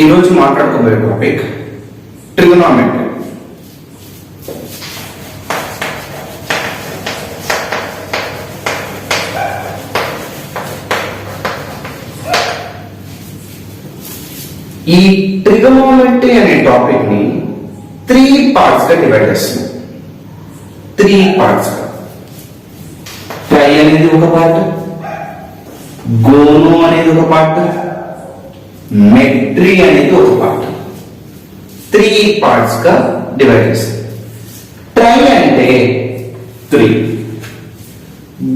ఈరోజు మాట్లాడుకోబోయే topic trigonometry. ఈ trigonometry అనే టాపిక్ ని 3 పార్ట్స్ గా డివైడ్ చేస్తున్నాం. 3 పార్ట్స్ గా. ట్రై అనేది ఒక పార్ట్, గోనో అనేది ఒక పార్ట్, మెట్రీ అనేది ఒక పార్ట్. 3 పార్ట్స్ గా డివైడ్ చేస్తాం. ట్రై అంటే 3,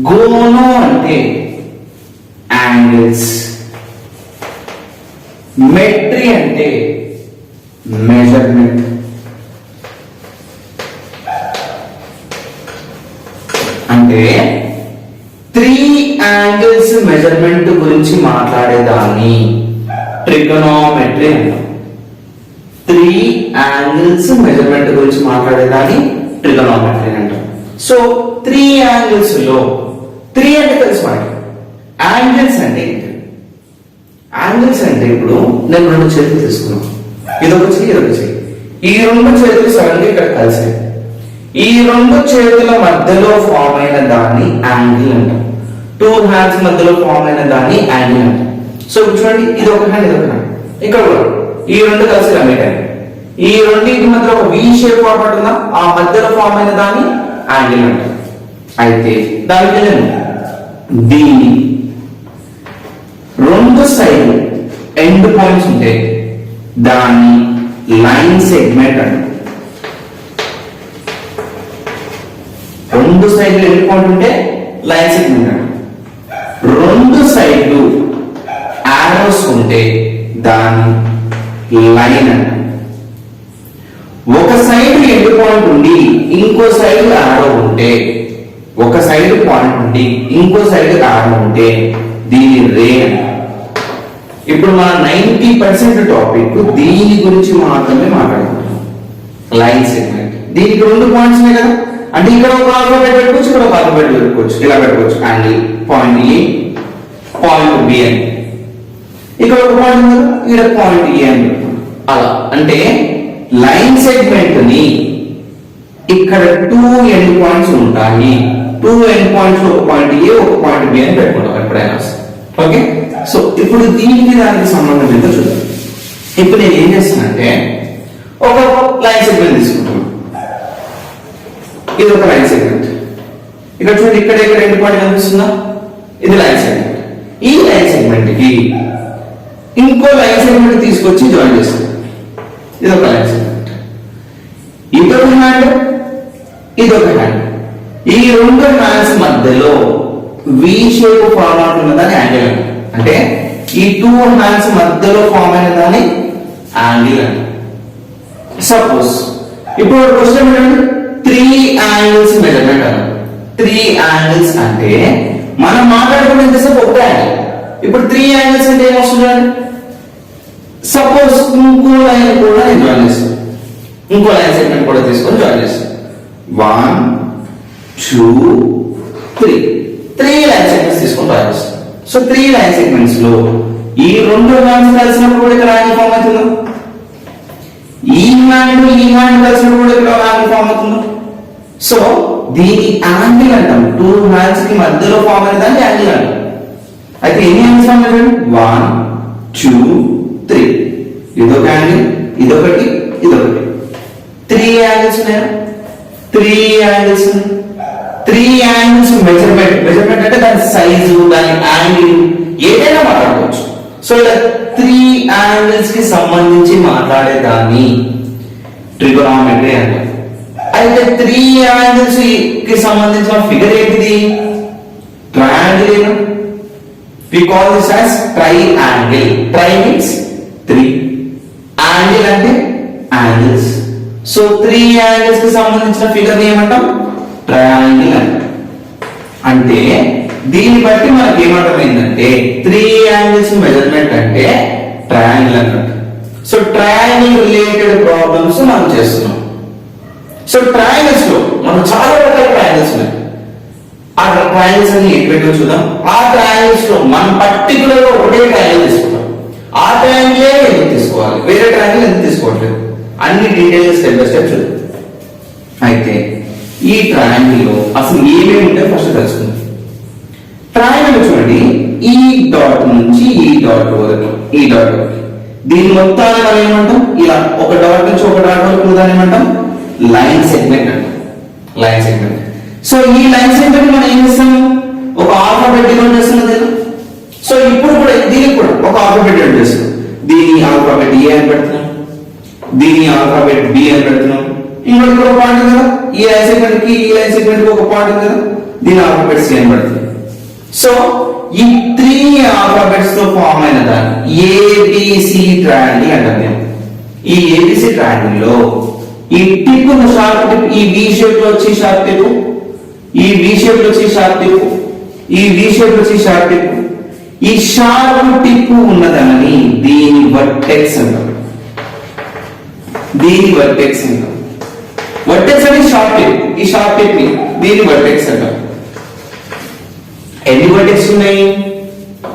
గోనో అంటే యాంగిల్స్, మెట్రీ అంటే మెజర్మెంట్, అంటే 3 యాంగిల్స్ మెజర్మెంట్ గురించి మాట్లాడేదాన్ని ట్రిగోనోమెట్రీ అంటాం. 3 యాంగిల్స్ మెజర్మెంట్ గురించి మాట్లాడేదాన్ని ట్రిగోనోమెట్రీ అంటాం. సో 3 యాంగిల్స్ లో 3 అంటే తెలుసు మనకి. యాంగిల్స్ అంటే యాంగిల్స్ అంటే ఇప్పుడు నేను 2 చేతులు తీసుకున్నాను, ఇదొక చెయ్యి ఇదొక చెయ్యి. ఈ 2 చేతులు సడన్ గా ఇక్కడ కలిసాయి. ఈ 2 చేతుల మధ్యలో ఫామ్ అయిన దాన్ని యాంగిల్ అంటాం. 2 హ్యాండ్స్ మధ్యలో ఫామ్ అయిన దాన్ని యాంగిల్ అంటాం. సో చూడండి, ఇది ఒక హ్యాండ్ ఇదొక హ్యాండ్, ఇక్కడ కూడా ఈ 2 కలిసి కమిట్ అయ్యాయి. ఈ రెండింటి మధ్యలో ఒక వి షేప్ ఫార్మాట్ ఉందా, ఆ మధ్యలో ఫామ్ అయిన దాన్ని యాంగిల్ అంటాం. అయితే దానికి దీని 2 సైడ్ ఎండ్ పాయింట్స్ ఉంటాయి, దాన్ని లైన్ సెగ్మెంట్ అంటాం. 2 సైడ్లు ఎండ్ పాయింట్ ఉంటే లైన్ సెగ్మెంట్ అంటాం. 2 సైడ్లు ఆరోస్ ఉంటే దాన్ని లైన్ అంటాం. ఒక సైడ్ ఎండ్ పాయింట్ ఉండి ఇంకో సైడ్ ఆరో ఉంటే, ఒక సైడ్ పాయింట్ ఉండి ఇంకో సైడ్ ఆరో ఉంటే దీని రే అంటాం. ఇప్పుడు మన 90% టాపిక్ దీని గురించి మాత్రమే మాట్లాడుకుంటాం, లైన్ సెగ్మెంట్. దీనికి 2 పాయింట్స్ ఉన్నాయి కదా, అంటే ఇక్కడ ఒక ఆల్ఫాబెట్ పెట్టుకోవచ్చు, ఇక్కడ ఒక ఆల్ఫాబెట్ పెట్టుకోవచ్చు, ఇలా పెట్టుకోవచ్చు. యాంగిల్ పాయింట్ ఏ, పాయింట్ బి అని. ఇక్కడ ఒక పాయింట్ ఉంది, ఇక్కడ పాయింట్ ఏ అని పెట్టుకోండి. అలా అంటే లైన్ సెగ్మెంట్ ని ఇక్కడ 2 ఎండ్ పాయింట్స్ ఉంటాయి. 2 ఎండ్ పాయింట్స్ ఒక పాయింట్ ఏ ఒక పాయింట్ బి అని పెట్టుకుంటాం ఎప్పుడైనా. ఓకే, సో ఇప్పుడు దీనికి దానికి సంబంధం ఏంటో చూద్దాం. ఇప్పుడు నేను ఏం చేస్తానంటే ఒక లైన్ సెగ్మెంట్ తీసుకుంటాను. ఇది ఒక లైన్ సెగ్మెంట్. ఇక్కడ చూడండి, ఇక్కడ ఇక్కడ ఎండ్ పాయింట్ కనిపిస్తుందా, ఇది లైన్ సెగ్మెంట్. ఈ లైన్ సెగ్మెంట్ కి ఇంకో లైన్ సెగ్మెంట్ తీసుకొచ్చి జాయిన్ చేస్తాను. ఇది ఒక లైన్ సెగ్మెంట్. ఇదొక హ్యాండ్, ఇదొక హ్యాండ్. ఈ 2 హ్యాండ్స్ మధ్యలో వి షేప్ ఫార్మాట్ ఉన్నదాన్ని యాంగిల్ అంటాం. అంటే ఈ 2 హ్యాండ్స్ మధ్యలో ఫామ్ అయిన దాన్ని యాంగిల్ అంటాం. సపోజ్ ఇప్పుడు క్వశ్చన్ ఏంటంటే 3 యాంగిల్స్ మెజర్మెంట్ అన్నాం. 3 యాంగిల్స్ అంటే మనం మాట్లాడుకునే ఇంతసేపు ఒక యాంగిల్. ఇప్పుడు 3 యాంగిల్స్ అంటే ఏమొస్తుంది? సపోజ్ ఇంకో లైన్ కూడా నేను జాయిన్ చేస్తాను, ఇంకో లైన్ సెగ్మెంట్ కూడా తీసుకొని జాయిన్ చేస్తాను. 1 2 3 లైన్ సెగ్మెంట్స్ తీసుకొని జాయిన్ చేస్తాను. సో 3 లైన్ సెగ్మెంట్స్ లో ఈ 2 హ్యాండ్స్ కలిసినప్పుడు కూడా ఇక్కడ యాంగిల్ ఫామ్ అవుతుందా, ఈ హ్యాండ్ కలిసినప్పుడు కూడా ఇక్కడ యాంగిల్ ఫామ్ అవుతుందా. సో దీని యాంగిల్ అంటాం. 2 హ్యాండ్స్ కి మధ్యలో ఫామ్ అయిన దాన్ని యాంగిల్ అంటాం. అయితే ఎన్ని యాంగిల్స్ ఫామ్ అయ్యాయి? 1 2 3. ఇదొక యాంగిల్, ఇదొకటి, ఇదొకటి. 3 యాంగిల్స్ ఉన్నాయా? 3 యాంగిల్స్. 3 యాంగిల్స్ మెజర్మెంట్ అంటే దాని సైజు, దాని యాంగిల్ ఏదైనా మాట్లాడుకోవచ్చు. సో ఇలా 3 యాంగిల్స్ కి సంబంధించి మాట్లాడేదాన్ని ట్రిగోనోమెట్రీ అంటారు. అయితే 3 యాంగిల్స్ కి సంబంధించిన ఫిగర్ ఏంటిది? Triangle. We call this as triangle. Tri means 3. Angle అంటే angles. So 3 angles కి సంబంధించిన ఫిగర్ ఏమంటాం? ట్రయాంగిల్ అంటాం. అంటే దీన్ని బట్టి మనకి ఏమర్థమైందంటే 3 యాంగిల్స్ మెజర్మెంట్ అంటే ట్రయాంగిల్ అన్నట్టు. సో ట్రయాంగిల్ రిలేటెడ్ ప్రాబ్లమ్స్ మనం చేస్తున్నాం. సో ట్రయాంగిల్స్ లో మనం చాలా రకాల ట్రయాంగిల్స్ ఉన్నాయి. ఆ ట్రయాంగిల్స్ అన్ని ఎక్కడ చూద్దాం. ఆ ట్రయాంగిల్స్ లో మనం పర్టికులర్ గా ఒకటే ట్రయాంగిల్ తీసుకుంటాం. ఆ ట్రయాంగిలే ఎందుకు తీసుకోవాలి, వేరే ట్రయాంగిల్ ఎందుకు తీసుకోవట్లేదు, అన్ని డీటెయిల్స్ స్టెప్ బై స్టెప్ చూద్దాం. అయితే ఈ ట్రయాంగిల్ లో అసలు ఏమేమి ఉంటాయో ఫస్ట్ తెలుసుకుందాం. ట్రయాంగిల్ చూడండి, ఈ డాట్ నుంచి ఈ డాట్ వరకు, ఈ డాట్ వరకు, దీని మొత్తాన్ని మనం ఏమంటాం, ఇలా ఒక డాట్ నుంచి ఒక డాట్ వరకు దాన్ని ఏమంటాం, లైన్ సెగ్మెంట్ అంటాం. Line segment. సో ఈ లైన్ సెగ్మెంట్ మనం ఏం చేస్తాం, ఒక ఆల్ఫాబెట్ డినోట్ చేస్తున్నాం కదా. సో ఇప్పుడు కూడా దీనికి కూడా ఒక ఆల్ఫాబెట్ డినోట్ చేస్తున్నాం. దీని ఆల్ఫాబెట్ ఏ అని పెడుతున్నాం, దీని ఆల్ఫాబెట్ బి అని పెడుతున్నాం. ఇంకోటి కూడా ఒక పాయింట్ కదా, ఈ లైన్ సెగ్మెంట్ కి ఈ లైన్ సెగ్మెంట్ కి ఒక పాయింట్ కదా, దీని ఆల్ఫాబెట్ సి అని పెడుతున్నాం. సో ఈ 3 ఆల్ఫాబెట్స్ తో ఫామ్ అయిన దాన్ని ఏబిసి ట్రయాంగిల్ అంటాం మేము. ఈ ఏబిసి ట్రయాంగిల్ లో ఈ టిప్ షార్ప్ టిప్, ఈ వి షేప్ లో వచ్చి షార్ప్ టిప్, ఈ వి షేప్ లో వచ్చి షార్ప్ టిప్, ఈ వి షేప్ లో వచ్చి షార్ప్ టిప్, ఈ షార్ప్ టిప్ ఉన్నదాన్ని దీని వర్టెక్స్ అంటాం. దీని వర్టెక్స్ అంటాం. వర్టెక్స్ అంటే షార్ప్ టిప్, ఈ షార్ప్ టిప్ ని దీని వర్టెక్స్ అంటాం. ఎన్ని వర్టెక్స్ ఉన్నాయి,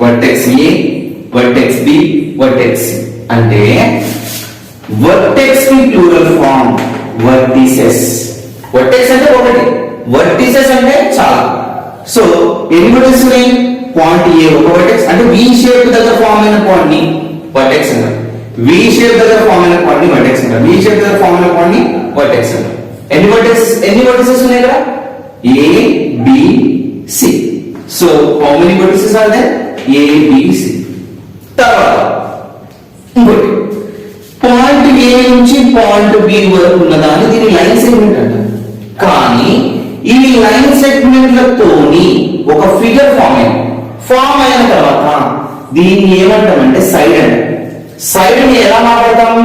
వర్టెక్స్ ఏ, వర్టెక్స్ బి, వర్టెక్స్ సి. అంటే వర్టెక్స్ కి ప్లూరల్ ఫామ్ వర్టిసెస్. వర్టెక్స్ అంటే ఒకటి, వర్టిసెస్ అంటే చాలా. సో ఎన్ని వర్టెక్స్ ఉన్నాయి, పాయింట్ ఏ ఒక వర్టెక్స్, అంటే వి షేప్ దగ్గర ఫామ్ అయిన పాయింట్ ని వర్టెక్స్ అంటారు. వి షేప్ దగ్గర ఫామ్ అయిన పాయింట్ ని వర్టెక్స్ అంటారు. వి షేప్ దగ్గర ఫామ్ అయిన పాయింట్ ని వర్టెక్స్ అంటారు. ఎన్ని వర్టెక్సెస్ ఉన్నాయి ఇక్కడ, A B C. So how many vertices are there, A B C. తర్వాత ఇంకోటి, పాయింట్ ఏ నుంచి పాయింట్ బి వరకు ఉన్నదాన్ని దీని లైన్ సెగ్మెంట్ అంటారు. కానీ ఈ లైన్ సెగ్మెంట్లతోని ఒక ఫిగర్ ఫామ్ అయిన తర్వాత దీన్ని ఏమంటామంటే సైడ్ అంటాం. సైడ్ ని ఎలా మాట్లాడతాం,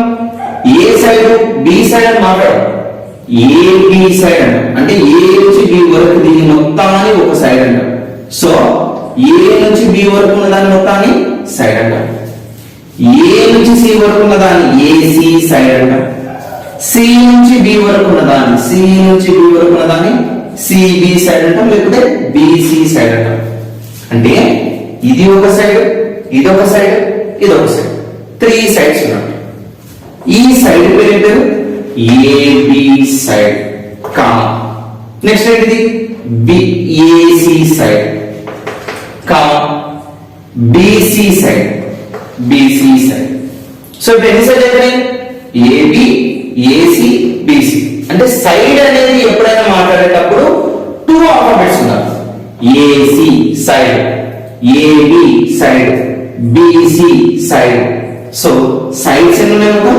ఏ సైడ్ బి సైడ్ అని మాట్లాడతాం. ఏ బి సైడ్ అంటాం. అంటే ఏ నుంచి బి వరకు దీని మొత్తాన్ని ఒక సైడ్ అంటాం. సో ఏ నుంచి బి వరకు ఉన్న దాని మొత్తాన్ని సైడ్ అంటాం. ఏ నుంచి సి వరకు ఉన్న దాన్ని ఏసి సైడ్ అంటాం. సి నుంచి బి వరకు ఉన్న దాన్ని, సి నుంచి బి వరకు ఉన్న దాన్ని సిబి సైడ్ అంటాం, లేకపోతే బిసి సైడ్ అంటాం. అంటే ఇది ఒక సైడ్, ఇది ఒక సైడ్, ఇది ఒక సైడ్, 3 సైడ్స్ ఉన్నాయి. ఈ సైడ్ పేరు ఏం పేరు, ఏబి సైడ్. కామా నెక్స్ట్ ఏంటిది, BAC side, comma BC side, BC side. So ఇప్పుడు ఎన్ని సైడ్ అయిపోయినాయి, ఏబి ఏసి బిసి. అంటే సైడ్ అనేది ఎప్పుడైనా మాట్లాడేటప్పుడు 2 ఆల్ఫాబెట్స్ ఉన్నారు. AC side, AB side, BC side. So sides ఎన్ని ఉన్నాయి, మొత్తం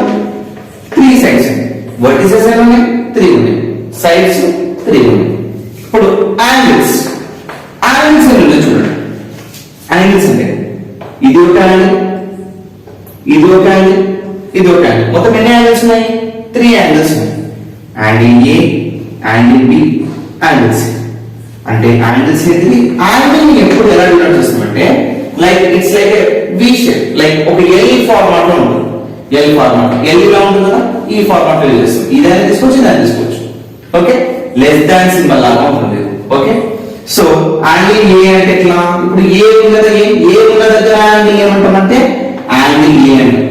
3 సైడ్స్ ఉన్నాయి. వర్టిసెస్ ఎన్ని ఉన్నాయి, 3 ఉన్నాయి. సైడ్స్ 3 ఉన్నాయి. ఇప్పుడు యాంగిల్స్, యాంగిల్స్ ఎన్ని ఉన్నాయి చూడండి. యాంగిల్స్ అంటే ఇది ఒక యాంగిల్, ఇది ఒక యాంగిల్, ఇది ఒక యాంగిల్. మొత్తం ఎన్ని యాంగిల్స్ ఉన్నాయి, 3 యాంగిల్స్ ఉన్నాయి. Angle A, angle B, angle C. అంటే యాంగిల్స్ ఏంటివి, యాంగిల్ ని ఎప్పుడు ఎలా డినోట్ చేస్తామంటే like it's like a V shape, like ఒక ఎల్ ఫార్మాట్ లో ఉంటుంది. ఎల్ ఫార్మాట్, ఎల్ ఇలా ఉంటుంది కదా, ఈ ఫార్మాట్ లో చేస్తాం. ఇదాన్ని తీసుకోవచ్చు, ఇదాన్ని తీసుకోవచ్చు. ఓకే, లెస్ దాన్ సింబల్ లాగా ఉంటుంది. ఓకే, సో యాంగిల్ ఏ అంటే ఎట్లా, ఇప్పుడు ఏ ఉంది కదా, ఏ ఉన్న దగ్గర యాంగిల్ ఏమంటామంటే యాంగిల్ ఏ అంటే.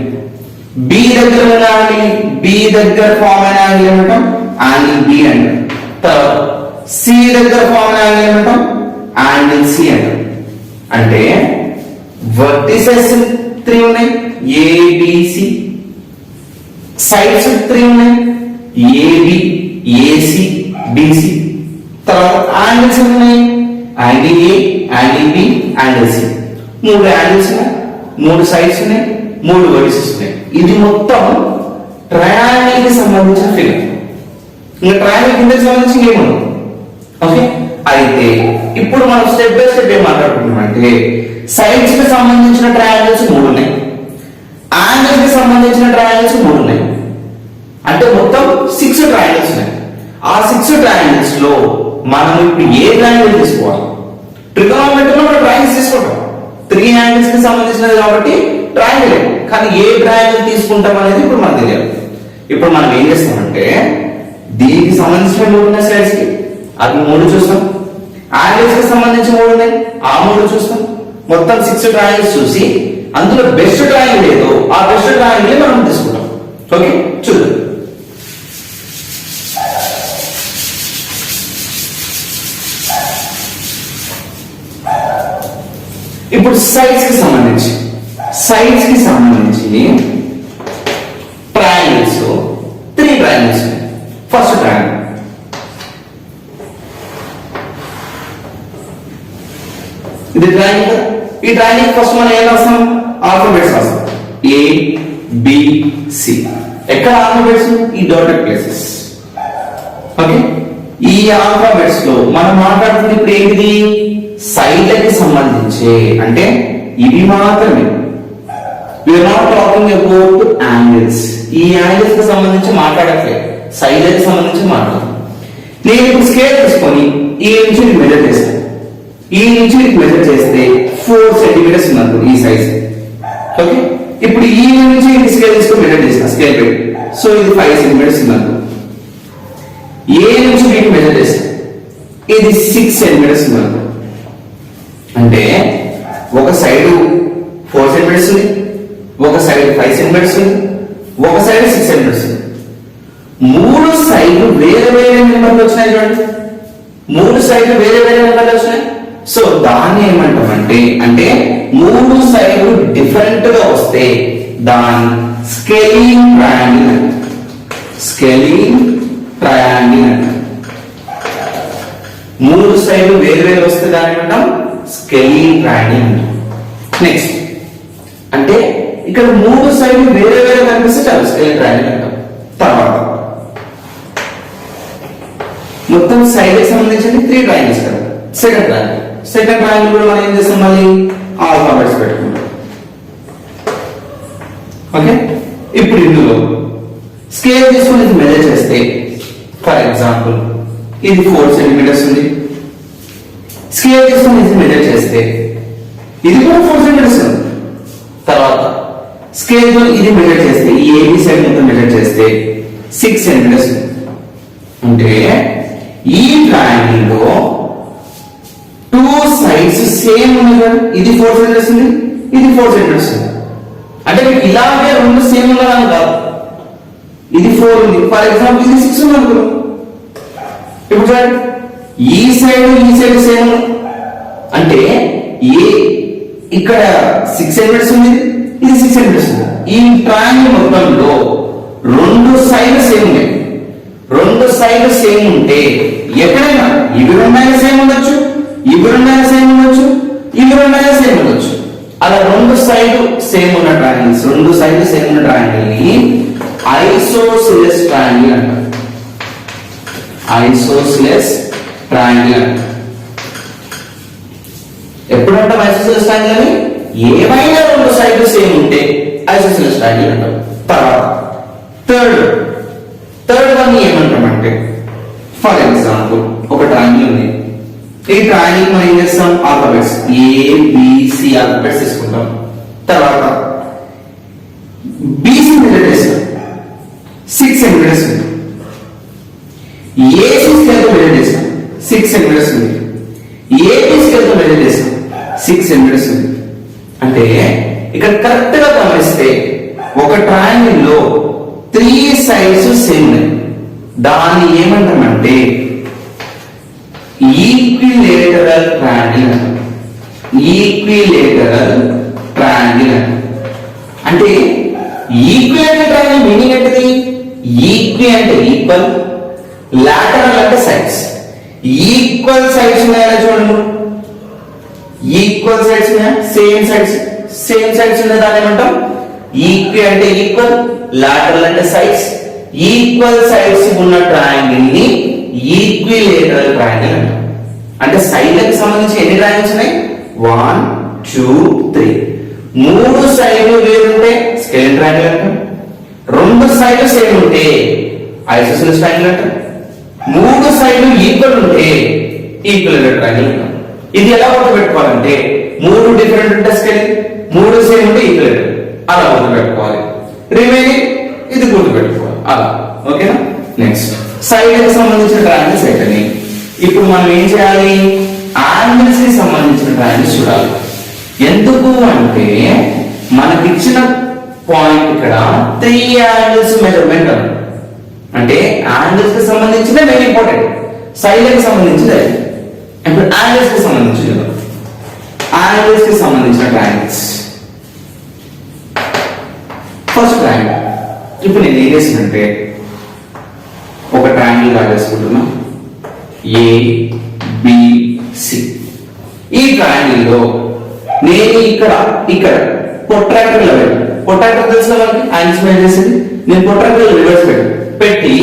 బి దగ్గర ఉన్న యాంగిల్, బి దగ్గర ఫామ్ అయిన యాంగిల్ ఏమంటాం, యాంగిల్ బి అంటాం. తర్వాత సి దగ్గర ఫామ్ అయిన యాంగిల్ ఏమంటాం, యాంగిల్ సి అంటాం. అంటే వర్టిసెస్ 3 ఉన్నాయి, ఏబిసి. సైడ్స్ 3 ఉన్నాయి, ఏబి ఏసి బిసి. తర్వాత యాంగిల్స్ ఉన్నాయి, angle A, angle B, angle C. 3 angles ఉన్నాయి, 3 సైడ్స్ ఉన్నాయి, 3 వర్టిసెస్ ఉన్నాయి. ఇది మొత్తం ట్రయాంగిల్ కి సంబంధించిన ఫిగర్. ఇంకా ట్రయాంగిల్ కిందకి సంబంధించి ఏముంది. ఓకే, అయితే ఇప్పుడు మనం స్టెప్ బై స్టెప్ ఏం మాట్లాడుకుంటున్నాం అంటే సైడ్స్ కి సంబంధించిన ట్రయాంగిల్స్ 3 ఉన్నాయి, యాంగిల్స్ కి సంబంధించిన ట్రయాంగిల్స్ 3 ఉన్నాయి. అంటే మొత్తం 6 ట్రయాంగిల్స్ ఉన్నాయి. ఆ 6 ట్రయాంగిల్స్ లో మనం ఇప్పుడు ఏ ట్రయాంగిల్ తీసుకోవాలి, ట్రిగోనోమెట్రీలో మనం ట్రయాంగిల్స్ తీసుకుంటాం. 3 యాంగిల్స్ కి సంబంధించినది కాబట్టి ట్రయాంగిల్, కానీ ఏ ట్రయాంగిల్ తీసుకుంటాం అనేది ఇప్పుడు మనకు తెలియదు. ఇప్పుడు మనం ఏం చేస్తామంటే దీనికి సంబంధించిన 3 ఉన్నాయి, సైడ్స్ కి అది 3 చూస్తాం. యాంగిల్స్ కి సంబంధించి 3 ఉన్నాయి, ఆ 3 చూస్తాం. మొత్తం 6 ట్రయాంగిల్స్ చూసి అందులో బెస్ట్ ట్రయాంగిల్ ఏదో ఆ బెస్ట్ ట్రయాంగిల్ మనం తీసుకుంటాం. ఓకే, చూద్దాం. ఇప్పుడు సైడ్స్ కి సంబంధించి ట్రయాంగిల్స్ 3 ట్రయాంగిల్స్. ఫస్ట్ ట్రయాంగిల్ ఇది ట్రయాంగిల్. ఈ ట్రయాంగిల్ ఫస్ట్ మనం ఏం రాస్తాం? ఆల్ఫాబెట్స్ రాస్తాం. A B C. ఎక్కడ ఆల్ఫాబెట్స్? ఈ డాటెడ్ ప్లేసెస్. ఓకే, ఈ ఆల్ఫాబెట్స్ లో మనం మాట్లాడుతుంది ఇప్పుడు ఏంటిది? సైడ్లకి సంబంధించి, అంటే ఇవి మాత్రమే. we are not talking about angles. ఈ యాంగిల్స్ కి సంబంధించి మాట్లాడట్లేదు, సైడ్లకి సంబంధించి మాట్లాడుతున్నాం. నేను ఇప్పుడు స్కేల్ తీసుకొని ఈ నుంచి మెజర్ చేస్తాను. ఈ నుంచి మెజర్ చేస్తే 4 సెంటీమీటర్స్ ఉన్నప్పుడు ఈ సైజ్. ఓకే, ఇప్పుడు ఈ నుంచి స్కేల్ తీసుకొని మెజర్ చేస్తాను, స్కేల్ పెట్టి. సో ఇది 5 సెంటీమీటర్స్ ఉన్నప్పుడు. ఏ నుంచి వీటిని మెజర్ చేస్తాను, ఇది 6 సెంటీమీటర్స్ ఉన్నప్పుడు. అంటే ఒక సైడ్ 4 సెంటీమీటర్స్ ఉంది, ఒక సైడ్ 5 సెంటీమీటర్స్ ఉంది, ఒక సైడ్ 6 సెంటీమీటర్స్ ఉంది. 3 సైడ్లు వేరే వేరే నెంబర్లు వచ్చినాయి చూడండి. 3 సైడ్లు వేరే వేరే నెంబర్లు వచ్చినాయి. సో దాన్ని ఏమంటామంటే, అంటే 3 సైడ్లు డిఫరెంట్ గా వస్తే దాన్ని స్కేలింగ్ ట్రయాంగిల్ అంటారు. స్కేలింగ్ ట్రయాంగిల్ అంటారు. 3 సైడ్లు వేరే వేరే వస్తే దాన్ని ఏమంటాం? స్కేలింగ్ ట్రయాంగిల్ అంటాం. నెక్స్ట్ అంటే ఇక్కడ 3 సైడ్లు వేరే వేరే కనిపిస్తే చాలు స్కేలింగ్ ట్రయాంగిల్ అంటాం. తర్వాత మొత్తం సైడ్ కి సంబంధించి 3 ట్రయాంగిల్స్ కదా. సెకండ్ ట్రయాంగిల్ కూడా మనం ఏం చేస్తాం? మళ్ళీ ఆల్ఫాబెట్స్ పెట్టుకుంటాం. ఓకే, ఇప్పుడు ఇందులో స్కేల్ తీసుకొని ఇది మెజర్ చేస్తే, ఫర్ ఎగ్జాంపుల్ ఇది 4 సెంటీమీటర్స్ ఉంది. స్కేల్ తీసుకొని ఇది మెజర్ చేస్తే ఇది కూడా 4 సెంటీమీటర్స్ ఉంది. తర్వాత స్కేల్ తో ఇది మెజర్ చేస్తే, ఈ ఏబి సైడ్ మొత్తం మెజర్ చేస్తే 6 సెంటీమీటర్స్ ఉంది. అంటే ఈ ట్రయాంగిల్ లో 2 సైడ్స్ సేమ్ ఉన్నాయి. ఇది 4 సెంటీమీటర్స్ ఉంది, ఇది 4 సెంటీమీటర్స్ ఉంది. అంటే ఇలాగే రెండు సేమ్ ఉన్నదని కాదు. ఇది 4 ఉంది, ఫర్ ఎగ్జాంపుల్ ఇది 6 ఉంది అనుకో. ఇప్పుడు చూడండి, ఈ సైడ్ సేమ్ అంటే ఏ ఇక్కడ 6 సెంటీమీటర్స్ ఉంది, ఇది 6 సెంటీమీటర్స్ ఉంది. ఈ ట్రయాంగిల్ మొత్తంలో 2 సైడ్లు సేమ్ ఉన్నాయి. 2 సైడ్లు సేమ్ ఉంటే ఎక్కడైనా ఇవి రెండైనా సేమ్ ఉండొచ్చు, ఇవి రెండైనా సేమ్ ఉండొచ్చు, ఇవి రెండైనా సేమ్ ఉండొచ్చు. అలా 2 సైడ్లు సేమ్ ఉన్న ట్రయాంగిల్స్, 2 సైడ్లు సేమ్ ఉన్న ట్రయాంగిల్ ని ఐసోసిలస్ ట్రయాంగిల్ అంటారు. ఐసోసిలస్ ట్రయాంగిల్ అంటారు. ఎప్పుడంటాం ఐసోసిలస్ ట్రయాంగిల్ అని? ఏవైనా 2 సైడ్లు సేమ్ ఉంటే ఐసోసిలస్ ట్రయాంగిల్ అంటారు. తర్వాత థర్డ్ వన్ ఏమంటామంటే, ఫర్ ఎగ్జాంపుల్ ఒక ట్రయాంగిల్ ఉంది. ఈ ట్రయాంగిల్ మనం ఏం చేస్తాం? ఆల్ఫాబెట్స్ ఏబిసి ఆల్ఫాబెట్స్ తీసుకుంటాం. తర్వాత బిసి మెజర్ చేస్తాం, 6 సెంటీమీటర్స్ ఉంది. ఏసి స్కేల్ తో మెజర్ చేస్తాం, 6 సెంటీమీటర్స్ ఉంది. ఏబి స్కేల్ తో మెజర్ చేస్తాం, 6 సెంటీమీటర్స్ ఉంది. అంటే ఇక్కడ కరెక్ట్ గా గమనిస్తే ఒక ట్రయాంగిల్ లో 3 సైడ్స్ సేమ్ ఉన్నాయి. దాన్ని ఏమంటామంటే ఈక్విలేటరల్ ట్రయాంగిల్. ఈక్విలేటరల్ ట్రయాంగిల్ అంటే ఈక్విలేటరల్ ట్రయాంగిల్ మీనింగ్ ఏంటిది? ఈక్వి అంటే ఈక్వల్, లాటరల్ అంటే సైడ్స్. ఈక్వల్ సైడ్స్ ఉన్నాయా చూడండి. ఈక్వల్ సైడ్స్ ఉన్నాయా? సేమ్ సైడ్స్ ఉన్న దాన్ని ఏమంటాం? ఈక్వి అంటే ఈక్వల్, లాటరల్ అంటే సైడ్స్. ఈక్వల్ సైడ్స్ ఉన్న ట్రయాంగిల్ ని ఈక్విలేటరల్ ట్రయాంగిల్ అంటాం. అంటే సైడ్లకు సంబంధించి ఎన్ని ట్రయాంగిల్స్ ఉన్నాయి? 1 2 3. 3 సైడ్లు వేరుంటే స్కేలింగ్ ట్రయాంగిల్ అంటాం. 2 సైడ్లు సేమ్ ఉంటే ఐసోసిలస్ ట్రయాంగిల్ అంటాం. 3 సైడ్లు ఈక్వల్ ఉంటే ఈక్విలేటరల్ ట్రయాంగిల్ అంటాం. ఇది ఎలా గుర్తుపెట్టుకోవాలంటే 3 డిఫరెంట్ ఉంటే స్కేలింగ్, 3 సేమ్ ఉంటే ఈక్విలేటరల్. అలా గుర్తుపెట్టుకోవాలి. రిమైనింగ్ ఇది గుర్తుపెట్టుకోవాలి అలా. ఓకేనా? నెక్స్ట్ సైడ్ కి సంబంధించిన ట్రయాంగిల్స్ అయిపోయినాయి. ఇప్పుడు మనం ఏం చేయాలి? యాంగిల్స్ కి సంబంధించిన ట్రయాంగిల్స్ చూడాలి. ఎందుకు అంటే మనకి ఇచ్చిన పాయింట్ ఇక్కడ 3 యాంగిల్స్ మెజర్మెంట్ అంటే యాంగిల్స్ కి సంబంధించిన వెరీ ఇంపార్టెంట్, సైడ్కి సంబంధించింది. ఇప్పుడు యాంగిల్స్ కి సంబంధించి యాంగిల్స్ కి సంబంధించిన ట్రయాంగిల్స్. ఫస్ట్ ట్రయాంగిల్ ఇప్పుడు నేను ఏం చేసినంటే ఒక ట్రయాంగిల్ రాసేసుకుంటున్నా ABC. ఈ ట్రయాంగిల్ లో నేను ఇక్కడ ప్రొట్రాక్టర్ లెవెల్, ప్రొట్రాక్టర్ తెలుసు మనకి యాంగిల్స్ మెజర్ చేసేది, నేను ప్రొట్రాక్టర్ రివర్స్ పెట్టి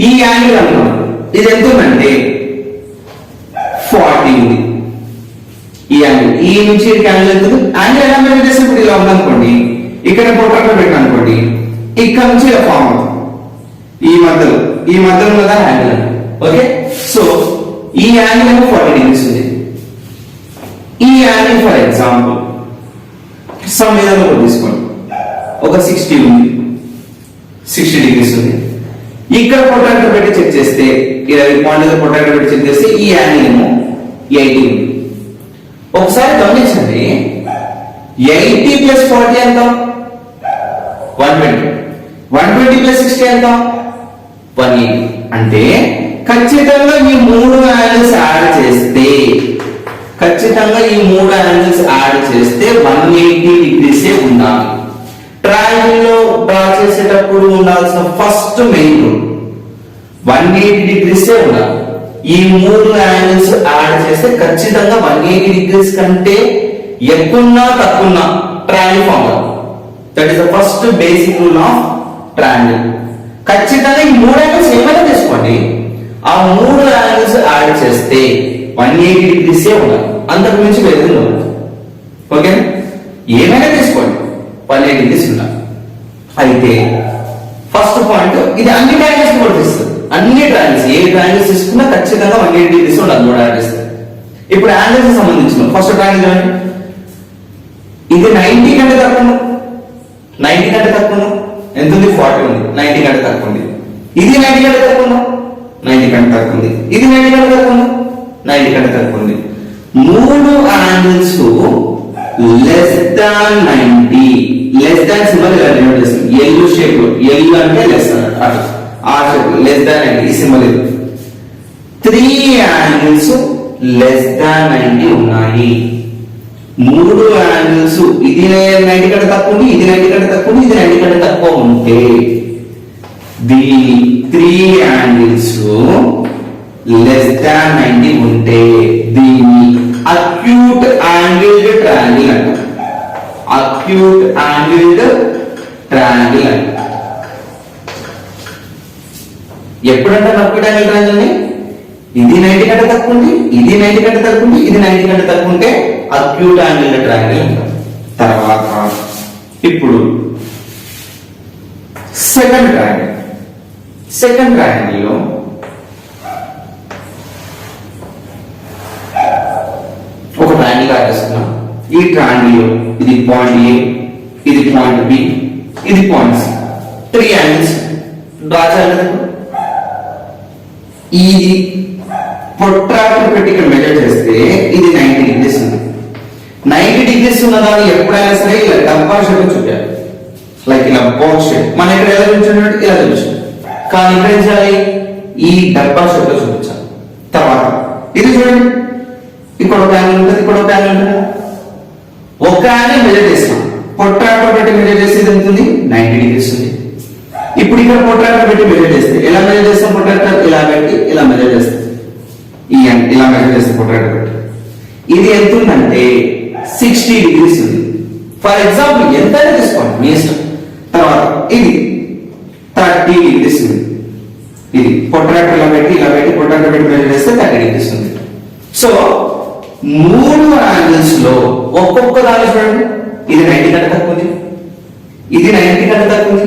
ఈ యాంగిల్ అనుకున్నాను. ఇది ఎంత ఉందంటే 40 ఉంది. ఈ యాంగిల్ ఈ నుంచి యాంగిల్ ఎంత ఉంది? యాంగిల్ ఎలా మెజర్ చేస్తే ఇప్పుడు ఇలా ఉందనుకోండి, ఇక్కడ ప్రొట్రాక్టర్ పెట్టాను అనుకోండి, ఇక్కడ నుంచి ఇలా ఫామ్ అవుతుంది. ఈ మధ్యలో ఉన్నదా యాంగిల్. ఓకే, సో ఈ యాంగిల్ ఏమో 40 డిగ్రీస్ ఉంది. ఈ యాంగిల్ ఫర్ ఎగ్జాంపుల్ సమ్ ఏదైనా ఒకటి తీసుకోండి, ఒక 60 ఉంది, 60 డిగ్రీస్ ఉంది. ఇక్కడ ప్రొట్రాక్టర్ పెట్టి చెక్ చేస్తే 20 పాయింట్ ప్రొట్రాక్టర్ పెట్టి చెక్ చేస్తే ఈ యాంగిల్ ఏమో 80 ఉంది. ఒకసారి గమనించండి, 80 ప్లస్ 40 ఎంత? 120. 120 ప్లస్ 60 ఎంత? 180. అంటే ఖచ్చితంగా ఈ 3 యాంగిల్స్ యాడ్ చేస్తే 180 డిగ్రీసే ఉండాలి. ట్రయాంగిల్ లో డ్రా చేసేటప్పుడు ఉండాల్సిన ఫస్ట్ మెయిన్ రూల్ 180 డిగ్రీసే ఉండాలి. ఈ 3 యాంగిల్స్ యాడ్ చేస్తే ఖచ్చితంగా 180 డిగ్రీస్ కంటే ఎక్కువన్నా తక్కువన్నా ట్రయాంగిల్ ఫామ్ అవుతుంది. That is the first basic rule of triangle. ఖచ్చితంగా ఈ 3 యాంగిల్స్ ఏమైనా తీసుకోండి, ఆ 3 యాంగిల్స్ యాడ్ చేస్తే 180 డిగ్రీసే ఉండాలి, అంతకు మించి వేరే ఉండదు. ఓకే, ఏమైనా తీసుకోండి 180 డిగ్రీస్ ఉండాలి. అయితే ఫస్ట్ పాయింట్ ఇది అన్ని ట్రయాంగిల్స్ వర్తిస్తుంది. అన్ని ట్రయాంగిల్స్ ఏ ట్రయాంగిల్స్ తీసుకున్నా ఖచ్చితంగా 180 డిగ్రీస్ ఉండాలి, 3 యాడ్ చేస్తే. ఇప్పుడు యాంగిల్స్ కి సంబంధించిన ఫస్ట్ ట్రయాంగిల్ చూడండి, ఇది 90 కంటే తక్కువ, 90 కంటే తక్కువ ఎంత ఉంది? 40 ఉంది. 90 కంటే తక్కువ ఉంది. ఇది 90 కంటే తక్కువ, 90 కంటే తక్కువ ఉంది. ఇది 90 కంటే తక్కువ, 90 కంటే తక్కువ ఉంది. 3 angles less than 90, less than symbol ఇలా డినోట్ చేస్తాం. ఎల్ షేప్ లో, ఎల్ అంటే లెస్ అన్నట్టు, ఆ షేప్ లెస్ దాన్ 90 ఈ సింబల్ ఇది. 3 యాంగిల్స్ లెస్ దాన్ 90 ఉన్నాయి. 3 యాంగిల్స్ ఇది 90 కంటే తక్కువ ఉంది, ఇది 90 కంటే తక్కువ ఉంది, ఇది 90 కంటే తక్కువ ఉంటే దీని 3 యాంగిల్స్ లెస్ దాన్ 90 ఉంటే దీన్ని అక్యూట్ యాంగిల్డ్ ట్రయాంగిల్ అంటారు. అక్యూట్ యాంగిల్డ్ ట్రయాంగిల్ అంటారు. ఎప్పుడంటే అక్యూట్ యాంగిల్ ట్రయాంగిల్ ని ఇది 90 కంటే తక్కువ ఉంది, ఇది 90 కంటే తక్కువ ఉంది, ఇది 90 కంటే తక్కువ ఉంటే అక్యూట్ యాంగిల్డ్ ట్రయాంగిల్ అంటారు. తర్వాత ఇప్పుడు సెకండ్ ట్రయాంగిల్ లో ఒక ట్రయాంగిల్ రాసేస్తున్నాం. ఈ ట్రయాంగిల్ లో ఇది పాయింట్ ఏ, ఇది పాయింట్ బి, ఇది పాయింట్ సి. 3 యాంగిల్స్ డ్రా చేయాలి. ఈ ప్రొట్రాక్టర్ పెట్టి ఇక్కడ మెజర్ చేస్తే ఇది 90 డిగ్రీస్ ఉంది. 90 డిగ్రీస్ ఉన్నదాన్ని ఎప్పుడైనా సరే ఇలా డబ్బా షేప్ చూపాలి, లైక్ ఇలా బాక్స్ షేప్. మన ఇక్కడ ఎలా చూపించాడు? ఇలా చూపించాడు. కానీ ఇక్కడ ఏం చేయాలి? ఈ డబ్బా షేప్ లో చూపించాలి. తర్వాత ఇది చూడండి, ఇక్కడ ఒక యాంగిల్ ఉంటుంది, ఇక్కడ ఒక యాంగిల్ ఉంటుంది. ఒక యాంగిల్ మెజర్ చేస్తాం, ప్రొట్రాక్టర్ పెట్టి మెజర్ చేస్తే ఇది ఉంటుంది 90 డిగ్రీస్ ఉంది. ఇప్పుడు ఇక్కడ ప్రొట్రాక్టర్ పెట్టి మెజర్ చేస్తే ఎలా మెజర్ చేస్తాం? ప్రొట్రాక్టర్ ఇలా పెట్టి ఇలా మెజర్ చేస్తాం. ఈ ఇలా మెజర్ చేస్తే ప్రొట్రాక్టర్ పెట్టి ఇది ఎంత ఉందంటే 60 డిగ్రీస్ ఉంది. ఫర్ ఎగ్జాంపుల్ ఎంతైనా తీసుకోండి మీ ఇష్టం. తర్వాత ఇది 30 డిగ్రీస్ ఉంది. ఇది ప్రొట్రాక్టర్ ఇలా పెట్టి ప్రొట్రాక్టర్ పెట్టి మెజర్ చేస్తే 30 డిగ్రీస్ ఉంది. సో 3 యాంగిల్స్ లో ఒక్కొక్క దాని చూడండి, ఇది 90 కంటే తక్కువ ఉంది, ఇది 90 కంటే తక్కువ ఉంది,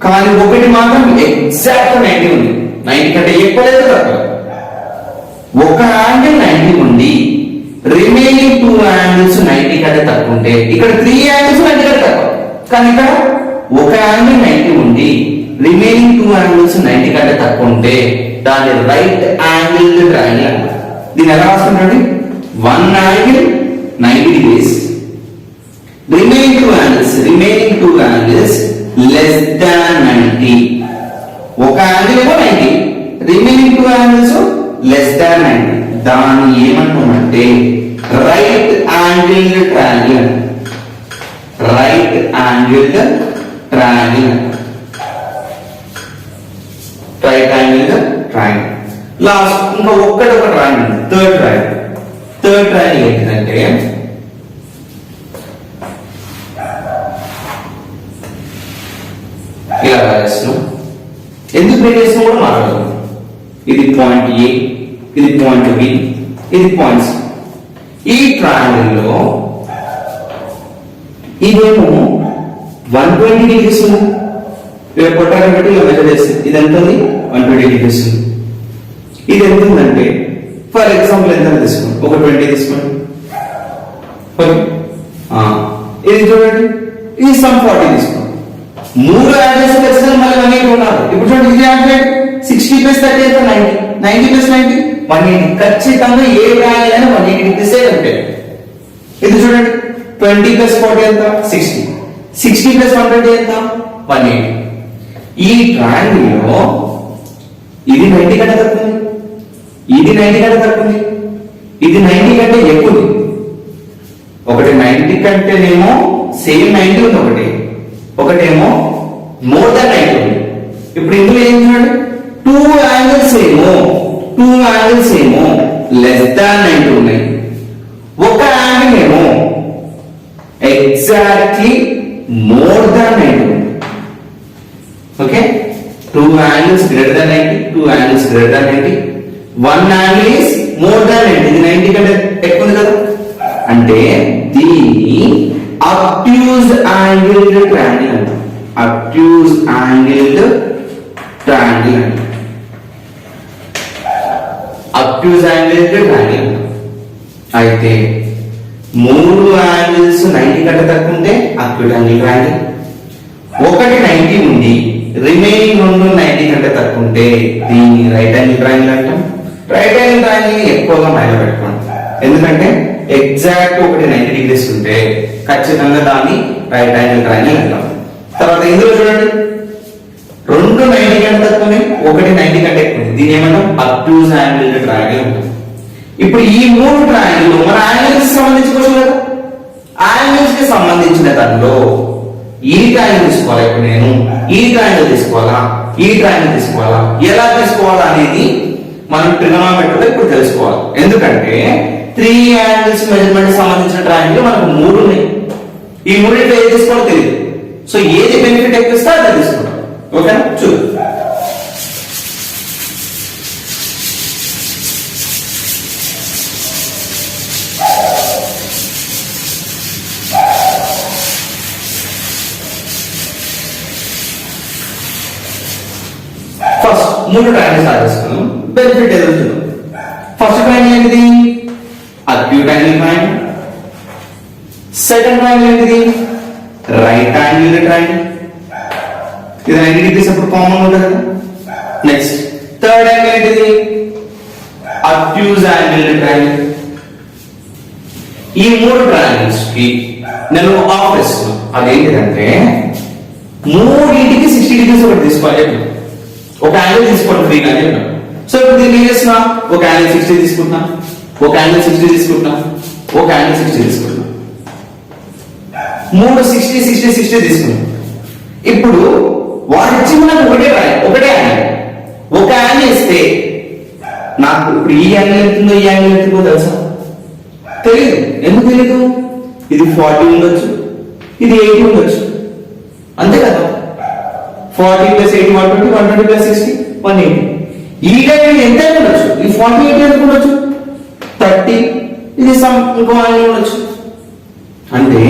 కానీ ఒకటి మాత్రం ఎగ్జాక్ట్ 90 ఉంది. 90 కంటే ఎక్కువ లేదు, తక్కువ. ఒక యాంగిల్ 90 ఉండి రిమైనింగ్ 2 యాంగిల్స్ 90 కంటే తక్కువ ఉంటే ఇక్కడ 3 యాంగిల్స్ 90 కంటే తక్కువ, కానీ ఇక్కడ ఒక యాంగిల్ 90 ఉండి రిమైనింగ్ 2 యాంగిల్స్ 90 కంటే తక్కువ ఉంటే దాని రైట్ యాంగిల్ ట్రయాంగిల్ అంటారు. దీన్ని ఎలా రాస్తుంటండి? 1 angle 90 degrees, remaining two angles less than 90. ఒక యాంగిల్ ఏమో 90, remaining two angles less than 90. దాన్ని ఏమంటామంటే right angle triangle. Right angle triangle. Right angle triangle. Last ఇంకా ఒక ట్రయాంగిల్, థర్డ్ ట్రయాంగిల్ ఏంటంటే ఇలా రాస్తున్నాం. ఎందుకు బ్రేక్ చేస్తున్నాం కూడా మాట్లాడదాం. ఇది పాయింట్ ఏ, ఇది పాయింట్ బి, ఇది పాయింట్ సి. ఈ ట్రయాంగిల్ లో ఇదేమో 120 డిగ్రీస్ ఉంది. కొట్టాలని బట్టి ఇలా మెజర్ చేస్తుంది. ఇది ఎంత ఉంది? 120 డిగ్రీస్ ఉంది. ఇది ఎంత ఉందంటే ఫర్ ఎగ్జాంపుల్ ఎంత తీసుకోండి, ఒక 20 తీసుకోండి. ఇది చూడండి, ఇది సమ్ 40 తీసుకోండి. మూడు యాంగిల్స్ ఖచ్చితంగా మళ్ళీ 180 ఉన్నారు. ఇప్పుడు చూడండి, ఇది యాంగిల్ 60 + 30 ఎంత? 90. 90 + 90 180. ఖచ్చితంగా ఏ యాంగిల్ అయినా 180 డిగ్రీస్ అంటే. ఇది చూడండి, 20 + 40 ఎంత? 60. 60 + 120 ఎంత? 180. ఈ ట్రయాంగిల్ లో ఇది 90 కంటే తక్కువ ఉంది, ఇది 90 కంటే తక్కువ ఉంది, ఇది 90 కంటే ఎక్కువ ఉంది. ఒకటి 90 కంటేనేమో సేమ్ 90 ఉంది, ఒకటేమో మోర్ దాన్ 90 ఉంది. ఇప్పుడు ఇందులో ఏం చూడండి, టూ యాంగిల్స్ ఏమో లెస్ దాన్ 90 ఉన్నాయి. ఒక యాంగిల్ ఏమో ఎగ్జాక్ట్లీ మోర్ దాన్ 90 ఉంది. Okay, two angles greater than 90, two angles greater than 90, one angle is more than 90. ఇది 90 కంటే ఎక్కువ ఉంది కదా, అంటే దీన్ని అబ్ట్యూజ్ యాంగిల్డ్ ట్రయాంగిల్ అంటాం. అబ్ట్యూజ్ యాంగిల్డ్ ట్రయాంగిల్ అంటాం. అబ్ట్యూజ్ యాంగిల్డ్ ట్రయాంగిల్ అంటాం. అయితే మూడు యాంగిల్స్ 90 కంటే తక్కువ ఉంటే అబ్ట్యూజ్ యాంగిల్ ట్రయాంగిల్. ఒకటి 90 ఉంది, రిమైనింగ్ రెండు 90 కంటే తక్కువ ఉంటే దీన్ని రైట్ యాంగిల్ ట్రయాంగిల్ అంటాం. రైట్ యాంగిల్ ట్రయాంగిల్ ఎక్కువగా మైండ్ పెట్టుకోండి, ఎందుకంటే ఎగ్జాక్ట్ ఒకటి 90 డిగ్రీస్ ఉంటే ఖచ్చితంగా దాన్ని రైట్ యాంగిల్ ట్రయాంగిల్ అంటాం. తర్వాత ఇందులో చూడండి, రెండు 90 కంటే తక్కువ, ఒకటి 90 కంటే ఎక్కువ, దీని ఏమంటాం? అబ్ట్యూజ్ యాంగిల్ ట్రయాంగిల్ అంటాం. ఇప్పుడు ఈ మూడు ట్రయాంగిల్ మన యాంగిల్స్ సంబంధించి క్వశ్చన్ కదా, యాంగిల్స్ కి సంబంధించిన దానిలో ఈ ట్రయాంగిల్ తీసుకోవాలా, ఇప్పుడు నేను ఈ ట్రయాంగిల్ తీసుకోవాలా, ఈ ట్రయాంగిల్ తీసుకోవాలా, ఎలా తీసుకోవాలా అనేది మనం ట్రిగోనోమెట్రీలో ఇప్పుడు తెలుసుకోవాలి. ఎందుకంటే 3 యాంగిల్స్ మెజర్మెంట్ సంబంధించిన ట్రయాంగిల్ మనకు 3 ఉన్నాయి. ఈ మూడింటిలో ఏది తీసుకోవాలో తెలియదు. సో ఏది బెనిఫిట్ ఎక్కువ ఇస్తే అదే తీసుకుంటాం. ఓకేనా? చూద్దాం. ఫస్ట్ మూడు ట్రయాంగిల్స్ సాధిస్తున్నాం. బెనిఫిట్ ఏదో చూద్దాం. ఫస్ట్ ట్రయాంగిల్ ఏంటిది? Acute angle triangle. Second triangle ఏంటిది? Right angle triangle. ఇది 90 డిగ్రీస్ అప్పుడు కామన్ ఉంటుంది కదా. నెక్స్ట్ థర్డ్ యాంగిల్ ఏంటిది? అబ్ట్యూజ్ యాంగిల్ ట్రయాంగిల్. ఈ మూడు ట్రయాంగిల్స్ కి నేను ఆఫ్ ఇస్తున్నాను. అదేంటిదంటే మూడింటికి 60 డిగ్రీస్ ఒకటి తీసుకోవాలి. ఒక యాంగిల్ తీసుకోండి ఫ్రీగా చెప్పాను. సో ఇప్పుడు దీన్ని ఏం చేస్తున్నా, ఒక యాంగిల్ 60 తీసుకుంటున్నా, ఒక యాంగిల్ 60 తీసుకుంటున్నా, ఒక యాంగిల్ 60 తీసుకుంటున్నా, మూడు 60 60 60 తీసుకున్నాం. ఇప్పుడు వాడిచ్చి మనకు ఒకటే యాంగిల్, ఒక యాంగిల్ ఇస్తే నాకు ఇప్పుడు ఈ యాంగిల్ ఎంతుందో ఈ యాంగిల్ ఎంతుందో తెలుసా? తెలియదు. ఎందుకు తెలియదు? ఇది 40 ఉండొచ్చు, ఇది 80 ఉండొచ్చు, అంతే కదా. 40 + 80 120, 120 + 60 180. ఈ టైం ఎంత ఉండొచ్చు? ఈ 40 80 ఎంత ఉండొచ్చు? 30. ఇది సమ్ ఇంకో యాంగిల్ ఉండొచ్చు. అంటే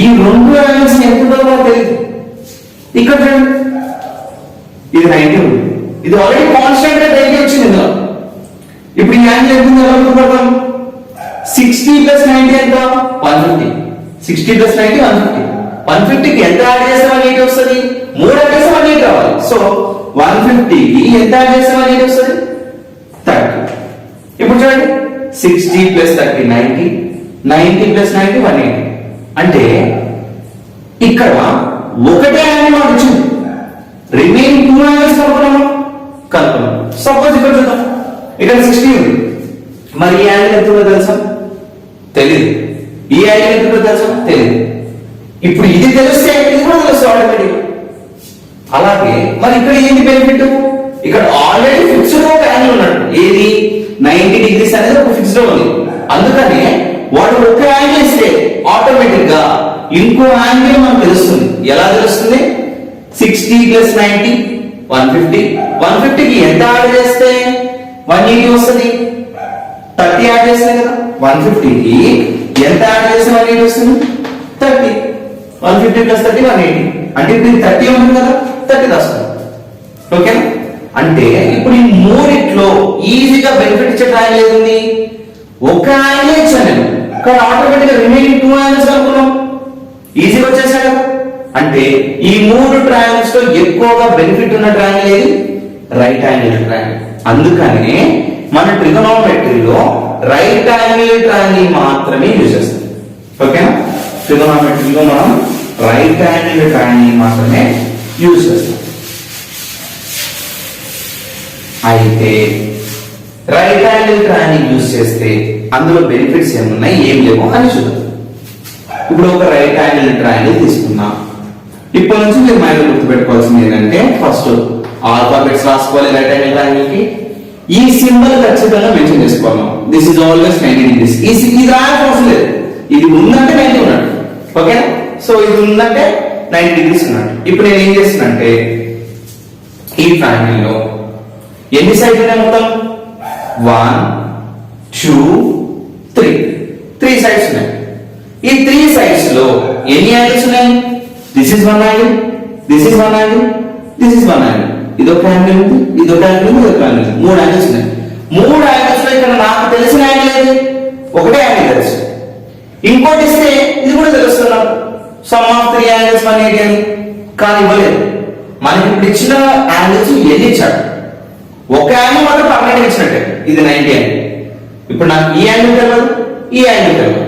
ఈ రెండు యాంగిల్స్ ఎంత ఉందో తెలియదు. ఇక్కడ చూడండి, ఇది 90 ఉంది, ఇది ఆల్రెడీ కాన్స్టెంట్ గా 90 వచ్చింది ఇందులో. ఇప్పుడు ఈ యాంగిల్ ఎంత ఉందో ఎలా గుర్తుపడతాం? 60 + 90 ఎంత? 150. 60 + 90 150. 150 కి ఎంత యాడ్ చేస్తే 180 వస్తుంది? 3 యాడ్ చేస్తే 180 రావాలి. సో 150 కి ఎంత యాడ్ చేస్తే 180 వస్తుంది? 30. ఇప్పుడు చూడండి, 60 + 30 90, 90 + 90 180. అంటే ఇక్కడ ఒకటే యాంగిల్ మనకు వచ్చింది, రిమైనింగ్ 2 యాంగిల్స్ కనుక్కున్నాం. సపోజ్ ఇక్కడ చూద్దాం, ఇక్కడ 60 ఉంది, మరి ఈ యాంగిల్ ఎంత ఉందో తెలుసా? తెలియదు. ఈ యాంగిల్ ఎంత ఉందో తెలుసా? తెలియదు. ఇప్పుడు ఇది తెలిస్తే ఇది కూడా తెలుస్తుంది ఆటోమేటిక్. అలాగే మరి ఇక్కడ ఏంటి బెనిఫిట్? ఇక్కడ ఆల్రెడీ ఫిక్స్డ్ ఒక యాంగిల్ ఉన్నట్టు, ఏది 90 డిగ్రీస్ అనేది ఒక ఫిక్స్డ్ ఉంది. అందుకని వాడు ఒక యాంగిల్ ఇస్తే ఆటోమేటిక్ గా ఇంకో యాంగిల్ మనకు తెలుస్తుంది. ఎలా తెలుస్తుంది? 60 + 90 150. 150కి ఎంత యాడ్ చేస్తే 180 వస్తుంది. 30 యాడ్ చేస్తే కదా 150కి ఎంత యాడ్ చేస్తే 180 వస్తుంది? 30. 150 + 30 180. అంటే ఇప్పుడు 30 ఉంటుంది కదా, 30 రాస్తుంది. ఓకేనా? అంటే ఇప్పుడు ఈ మూడిట్లో ఈజీగా బెనిఫిట్ ఇచ్చే ట్రయాంగిల్ ఏది ఉంది? ఒక యాంగిల్ ఇచ్చాను కానీ ఆటోమేటిక్ గా రిమైనింగ్ 2 యాంగిల్స్ కనుక్కున్నాం, ఈజీగా వచ్చేసాయి కదా. అంటే ఈ 3 ట్రయాంగిల్స్ లో ఎక్కువగా బెనిఫిట్ ఉన్న ట్రయాంగిల్ ఏది? Right angle triangle. అందుకనే మన ట్రిగోనోమెట్రీలో రైట్ యాంగిల్ ట్రయాంగిల్ మాత్రమే యూజ్ చేస్తాం. ఓకేనా? ట్రిగోనోమెట్రీలో మనం రైట్ యాంగిల్ ట్రయాంగిల్ మాత్రమే యూజ్ చేస్తాం. అయితే రైట్ యాంగిల్ ట్రయాంగిల్ యూజ్ చేస్తే అందులో బెనిఫిట్స్ ఏమున్నాయి ఏం లేవో అని చూద్దాం. ఇప్పుడు ఒక రైట్ యాంగిల్ ట్రయాంగిల్ తీసుకున్నాం. ఇప్పటి నుంచి మీరు మైండ్ గుర్తుపెట్టుకోవాల్సింది ఏంటంటే ఫస్ట్ ఆల్ఫాబెట్స్ రాసుకోవాలి. రైట్ యాంగిల్ ట్రయాంగిల్ కి ఈ సింబల్ ఖచ్చితంగా మెన్షన్ చేసుకోవాలి. This is always 90 degrees. ఇది రాయాల్సిన అవసరం లేదు, ఇది ఉందంటే 90 ఉన్నట్టు. ఓకేనా? సో ఇది ఉందంటే 90 డిగ్రీస్ ఉన్నట్టు. ఇప్పుడు నేను ఏం చేస్తున్నంటే ఈ ట్రయాంగిల్ లో ఎన్ని సైడ్స్ ఉన్నాయి మొత్తం? 1 2 3 సైడ్స్ ఉన్నాయి. ఈ 3 సైడ్స్ లో ఎన్ని యాంగిల్స్ ఉన్నాయి? This is 1 angle, this is 1 angle, this is 1 angle. ఇదొక యాంగిల్ ఉంది, ఇదొక యాంగిల్ ఉంది, ఇదొక యాంగిల్. 3 యాంగిల్స్ ఉన్నాయి. 3 యాంగిల్స్ లో ఇక్కడ నాకు తెలిసిన యాంగిల్ ఏది? ఒకటే యాంగిల్ తెలుసు. ఇంకోటి ఇస్తే ఇది కూడా తెలుస్తున్నాం, సమ్ ఆఫ్ 3 యాంగిల్స్ 180 అని. కానీ ఇవ్వలేదు. మనకి ఇప్పుడు ఇచ్చిన యాంగిల్స్ ఎన్ని ఇచ్చాడు? ఒక యాంగిల్ మాత్రం పర్మనెంట్ ఇచ్చినట్టే, ఇది 90 యాంగిల్. ఇప్పుడు నాకు ఈ యాంగిల్ తెలియదు, ఈ యాంగిల్ తెలియదు.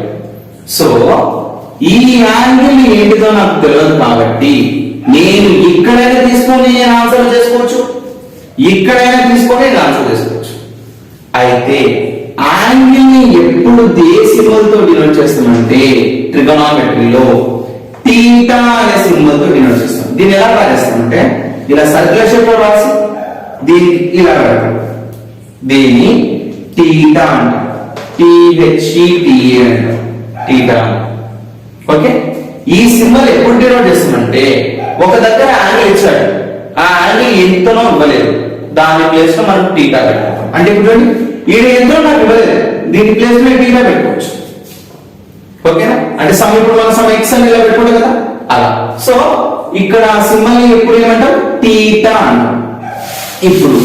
సో ఈ యాంగిల్ ఏంటిదో నాకు తెలియదు కాబట్టి నేను ఇక్కడైనా తీసుకొని నేను ఆన్సర్ చేసుకోవచ్చు, ఇక్కడైనా తీసుకొని నేను ఆన్సర్ చేసుకోవచ్చు. అయితే యాంగిల్ ని ఎప్పుడు సింబల్ తో డినోట్ చేస్తామంటే ట్రిగోనోమెట్రీలో థీటా అనే సింబల్ తో డినోట్ చేస్తాం. దీన్ని ఎలా డ్రా చేస్తామంటే ఇలా సర్క్యులర్ షేప్ లో రాసి దీన్ని ఇలా రాయడం, దీన్ని థీటా అంటాం. THETA అంటాం, థీటా. ఓకే? ఈ సింబల్ ఎప్పుడు డినోట్ చేస్తామంటే ఒక దగ్గర యాంగిల్ ఇచ్చాడు, ఆ యాంగిల్ ఎంతనో ఇవ్వలేదు, దాని ప్లేస్ లో మనం థీటా పెట్టుకుంటాం. అంటే ఇప్పుడు ఈడ ఎంతో నాకు ఇవ్వలేదు, దీని ప్లేస్ లో థీటా పెట్టుకోవచ్చు. ఓకేనా? అంటే ఇప్పుడు మనం సమ్ ఎక్స్ అని ఇలా పెట్టుకుంటాం కదా, అలా. సో ఇక్కడ సింబల్ ని ఎప్పుడు ఏమంటాం? థీటా అంటాం. ఇప్పుడు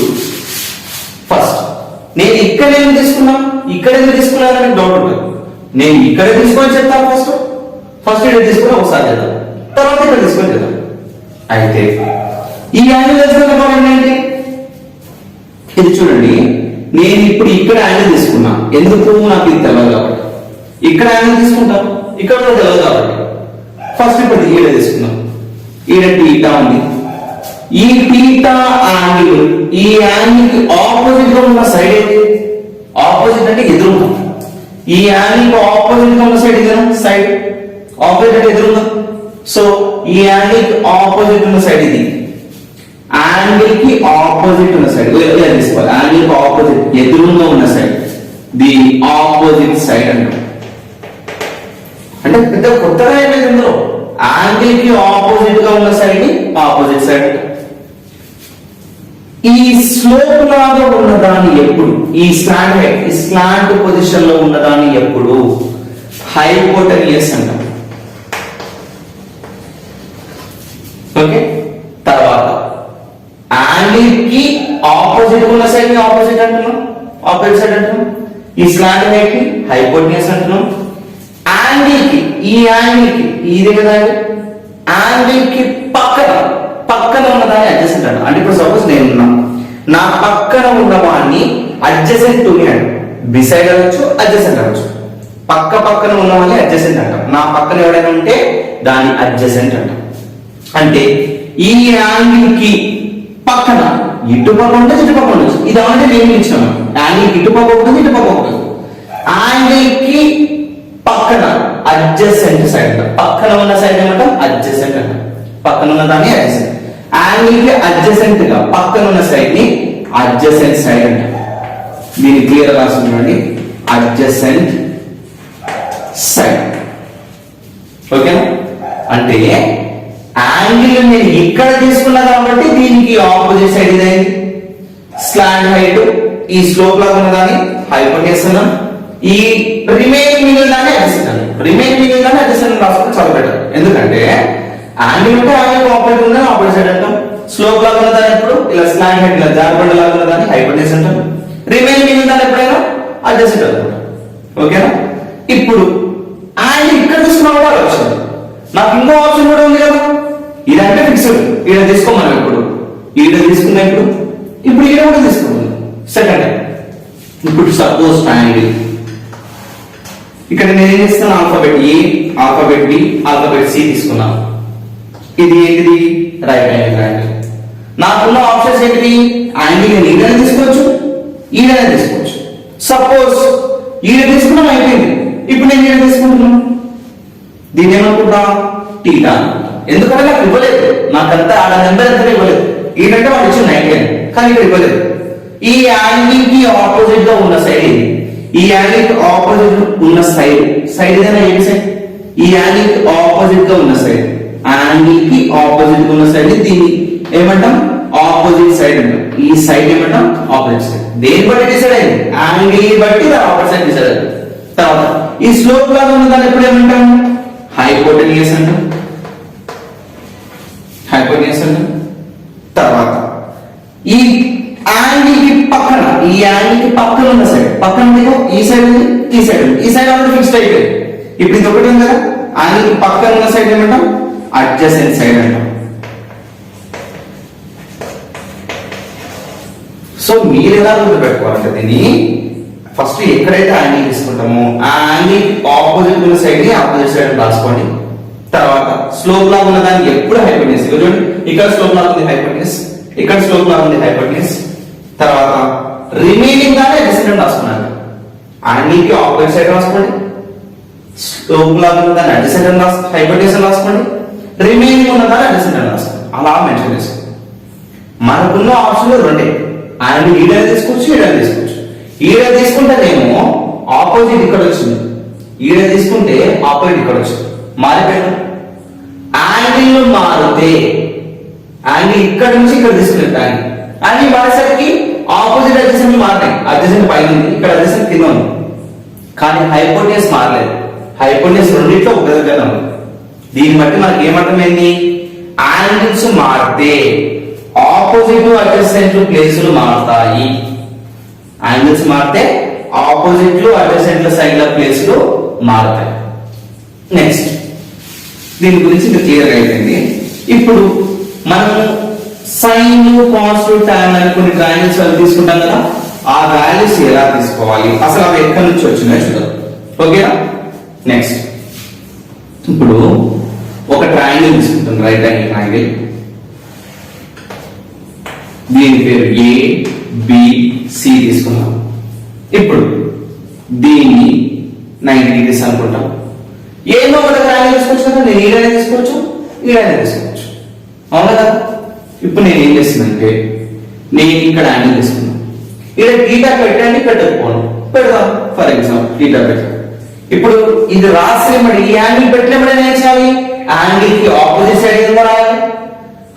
ఫస్ట్ నేను ఇక్కడ ఏం తీసుకున్నా, ఇక్కడ ఎందుకు తీసుకున్నానని డౌట్ ఉంటుంది. నేను ఇక్కడ తీసుకొని చెప్తాను. ఫస్ట్ ఇక్కడ తీసుకుని ఒకసారి చేద్దాం, తర్వాత ఇక్కడ తీసుకొని చేద్దాం. అయితే ఈ యాంగిల్ తెలుసుకున్న ఏంటి? ఇది చూడండి, నేను ఇప్పుడు ఇక్కడ యాంగిల్ తీసుకున్నా, ఎందుకు? నాకు ఇది తెలియదు కాబట్టి. ఇక్కడ యాంగిల్ తీసుకుంటాం, ఇక్కడ కూడా తెలియదు కాబట్టి ఫస్ట్ ఇప్పుడు ఈడ తీసుకున్నాం. ఈడ థీటా ఉంది. ఈ థీటా యాంగిల్, ఈ యాంగిల్ కి ఆపోజిట్ గా ఉన్న సైడ్ ఏంటి? ఆపోజిట్ అంటే ఎదురుగా. ఈ యాంగిల్ కి ఆపోజిట్ గా ఉన్న సైడ్ ఇదేనా? సైడ్ ఆపోజిట్ అంటే ఎదురుగా. సో ఈ యాంగిల్ కి ఆపోజిట్ ఉన్న సైడ్ ఇది. యాంగిల్ కి ఆపోజిట్ ఉన్న సైడ్ ఇలా తీసుకోవాలి. యాంగిల్ కి ఆపోజిట్ ఎదురుగా ఉన్న సైడ్ దీని ఆపోజిట్ సైడ్ అంటాం. అంటే పెద్ద కొత్తగా ఏం లేదు ఇందులో. యాంగిల్ కి ఆపోజిట్ గా ఉన్న సైడ్ ని ఆపోజిట్ సైడ్ అంటాం. ఈ స్లోప్ లాగా ఉన్నదాన్ని ఎప్పుడు, ఈ స్లాంట్ పొజిషన్ లో ఉన్నదాన్ని ఎప్పుడు హైపోటెనియస్ అంటాం. ఓకే? తర్వాత యాంగిల్ కి ఆపోజిట్ ఉన్న సైడ్ ని ఆపోజిట్ అంటున్నాం, ఆపోజిట్ సైడ్ అంటున్నాం. ఈ స్లాంట్ హైట్ ని హైపోటెనియస్ అంటున్నాం. యాంగిల్ కి, ఈ యాంగిల్ కి ఇది కదా, యాంగిల్ కి పక్కన ఉన్నదాన్ని అడ్జసెంట్ అంటాం. అంటే ఇప్పుడు సపోజ్ నేనున్నా, నా పక్కన ఉన్నవాడిని అడ్జసెంట్ టు మీ అంటాం. బిసైడ్ అనొచ్చు, అడ్జసెంట్ అనొచ్చు. పక్క పక్కన ఉన్న వాళ్ళని అడ్జసెంట్ అంటాం. నా పక్కన ఎవడైనా ఉంటే దాన్ని అడ్జసెంట్ అంటాం. అంటే ఈ యాంగిల్ కి పక్కన ఇటు పక్క ఉంటుంది ఇటు పక్క ఉండొచ్చు. ఇది అంటే నేను ఇచ్చాను యాంగిల్ ఇటు పక్క ఉంటుంది ఇటు పక్క ఉంటుంది. యాంగిల్ కి పక్కన అడ్జసెంట్ సైడ్, పక్కన ఉన్న సైడ్ ఏమంటాం అడ్జసెంట్ అంటాం. పక్కన ఉన్న దాన్ని అడ్జసెంట్. యాంగిల్ కి అడ్జసెంట్ గా పక్కన ఉన్న సైడ్ ని అడ్జసెంట్ సైడ్ అంటాం. దీన్ని క్లియర్ రాసుకున్నాండి, అడ్జసెంట్ సైడ్. ఓకేనా? అంటే యాంగిల్ నేను ఇక్కడ తీసుకున్నా కాబట్టి దీనికి ఆపోజిట్ సైడ్ ఇదైంది. స్లాంట్ హైట్ ఈ స్లోప్ లాగా ఉన్నదాన్ని హైపోటెన్యూస్ అన్నాం. ఈ రిమైనింగ్ మిగిలిన దాన్ని అడ్జసెంట్. రిమైనింగ్ మిగిలిన దాన్ని అడ్జసెంట్ రాసుకుంటే చాలా బెటర్. ఎందుకంటే యాంగిల్ ఉంటే యాంగిల్ ఆపోజిట్ ఉందని ఆపోజిట్ సైడ్ అంటాం. స్లోప్ లాగా ఉన్నదాన్ని ఎప్పుడు ఇలా స్లాంట్ హైట్ ఇలా జార్బండ్ లాగా ఉన్నదాన్ని హైపోటెన్యూస్ అంటాం. రిమైనింగ్ మిగిలిన దాన్ని ఎప్పుడైనా అడ్జసెంట్ అంటాం. ఓకేనా? ఇప్పుడు యాంగిల్ ఇక్కడ తీసుకున్నా కూడా ఆప్షన్, నాకు ఇంకో ఆప్షన్ కూడా ఉంది కదా. ఇదంటే ఫిక్స్డ్, ఈడ తీసుకోమని ఇప్పుడు ఈడ తీసుకున్నా, ఇప్పుడు ఈడ కూడా తీసుకుంటున్నాను. సెకండ్ ఇప్పుడు సపోజ్ యాంగిల్ ఇక్కడ నేను ఏం చేస్తాను, alphabet A, alphabet B, alphabet C తీసుకున్నాను. ఇది ఏంటిది? Right angle. నాకున్న ఆప్షన్స్ ఏంటిది? యాంగిల్ నేను ఈడనే తీసుకోవచ్చు, ఈడనే తీసుకోవచ్చు. సపోజ్ ఈడ తీసుకున్నాం అయిపోయింది. ఇప్పుడు నేను ఈడ తీసుకుంటున్నాను, దీన్ని ఏమనుకుంటా టీటా. ఎందుకంటే నాకు ఇవ్వలేదు, నాకంతా ఆడ నెంబర్ ఎంత ఇవ్వలేదు. ఈడంటే వాడు ఇచ్చిన 90 కానీ ఇక్కడ ఇవ్వలేదు. ఈ యాంగిల్ కి ఆపోజిట్ గా ఉన్న సైడ్ ఇది. ఈ యాంగిల్ కి ఆపోజిట్ ఉన్న సైడ్ ఏదైనా ఏంటి సైడ్? ఈ యాంగిల్ కి ఆపోజిట్ గా ఉన్న సైడ్, యాంగిల్ కి ఆపోజిట్ గా ఉన్న సైడ్ దీన్ని ఏమంటాం? ఆపోజిట్ సైడ్ అంటాం. ఈ సైడ్ ఏమంటాం? Opposite side. దేని బట్టి డిసైడ్ అయింది? యాంగిల్ బట్టి ఆపోజిట్ సైడ్ డిసైడ్ అయింది. తర్వాత ఈ స్లోప్ లాగా ఉన్న దాన్ని ఎప్పుడు ఏమంటాం? హైపోటెన్యూస్ అంటాం. హైపోటెన్యూస్ అంటాం. తర్వాత ఈ యాంగిల్ కి పక్కన, ఈ యాంగిల్ కి పక్కన ఉన్న సైడ్, పక్కన ఈ సైడ్ ఉంది, ఈ సైడ్ ఉంది. ఈ సైడ్ ఆల్రెడీ ఫిక్స్డ్ అయిపోయింది. ఇప్పుడు ఇది ఒకటి ఉంది కదా, యాంగిల్ కి పక్కన ఉన్న సైడ్ ఏమంటాం? అడ్జసెంట్ సైడ్ అంటాం. సో మీరు ఎలా గుర్తుపెట్టుకోవాలంటే దీన్ని ఫస్ట్ ఎక్కడైతే యాంగిల్ తీసుకుంటామో ఆ యాంగిల్ ఆపోజిట్ ఉన్న సైడ్ ని ఆపోజిట్ సైడ్ రాసుకోండి. తర్వాత స్లోప్ లాగా ఉన్న దానికి ఎప్పుడు హైపోటెన్యూస్. చూడండి, ఇక్కడ స్లోప్ లాగా ఉంది హైపోటెన్యూస్, ఇక్కడ స్లోప్ లాగా ఉంది హైపోటెన్యూస్. తర్వాత రిమైనింగ్ దాన్ని అడ్జసెంట్ రాసుకున్నాను. యాంగిల్ కి ఆపోజిట్ సైడ్ రాసుకోండి, స్లోప్ లాగా ఉన్న దాన్ని అడ్జసెంట్ హైపోటెన్యూస్ రాసుకోండి, రిమైనింగ్ ఉన్న దాన్ని అడ్జసెంట్ రాసుకోండి. అలా మెన్షన్ చేసుకోండి. మనకున్న ఆప్షన్లు రెండే, యాంగిల్ ఈడ తీసుకోవచ్చు, ఈడ తీసుకోవచ్చు. ఈడ తీసుకుంటేనేమో ఆపోజిట్ ఇక్కడ వచ్చింది, ఈడ తీసుకుంటే ఆపోజిట్ ఇక్కడ వచ్చింది. మారిపోయాను. యాంగిల్ మారితే యాంగిల్ ఇక్కడ నుంచి ఇక్కడ తీసుకునే యాంగిల్ మారేసరికి ఆపోజిట్ అడ్జసెంట్ మారినాయి. అడ్జసెంట్ పైన ఉంది, ఇక్కడ అడ్జసెంట్ కింద ఉంది. కానీ హైపోటెన్యూస్ మారలేదు. హైపోటెన్యూస్ రెండింటిలో ఒక దగ్గర ఉంది. దీన్ని బట్టి మనకి ఏమర్థమైంది? యాంగిల్స్ మారితే ఆపోజిట్ అడ్జసెంట్ ప్లేసులు మారుతాయి. యాంగిల్స్ మారితే ఆపోజిట్లు అడ్జసెంట్ సైడ్ల ప్లేసులు మారుతాయి. నెక్స్ట్ దీని గురించి ఇంకా క్లియర్ అయిపోయింది. ఇప్పుడు మనం సైన్, కాస్, టాన్ అని కొన్ని ట్రయాంగిల్స్ తీసుకుంటాం కదా, ఆ వాల్యూస్ ఎలా తీసుకోవాలి, అసలు అవి ఎక్కడి నుంచి వచ్చినాయో చూద్దాం. ఓకేనా? నెక్స్ట్ ఇప్పుడు ఒక ట్రయాంగిల్ తీసుకుంటాం, రైట్ యాంగిల్ ట్రయాంగిల్. దీని పేరు ఏ బి సి తీసుకున్నాం. ఇప్పుడు దీన్ని 90 డిగ్రీస్ అనుకుంటాం. ఏదో ఒక ట్రయాంగిల్ తీసుకోవచ్చు కదా, నేను ఈడనే తీసుకోవచ్చు, ఈడనే తీసుకోవచ్చు. అవునా కదా? ఇప్పుడు నేను ఏం చేస్తున్నానంటే నేను ఇక్కడ యాంగిల్ తీసుకున్నాను. ఇక్కడ టీటా పెట్టండి, పెట్టకపోను, పెడదాం. ఫర్ ఎగ్జాంపుల్ టీటా పెట్టాను. ఇప్పుడు ఇది రాసేమడి ఈ యాంగిల్ పెట్టినప్పుడు ఏం చేయాలి? యాంగిల్ కి ఆపోజిట్ సైడ్ ఏదో రాయాలి,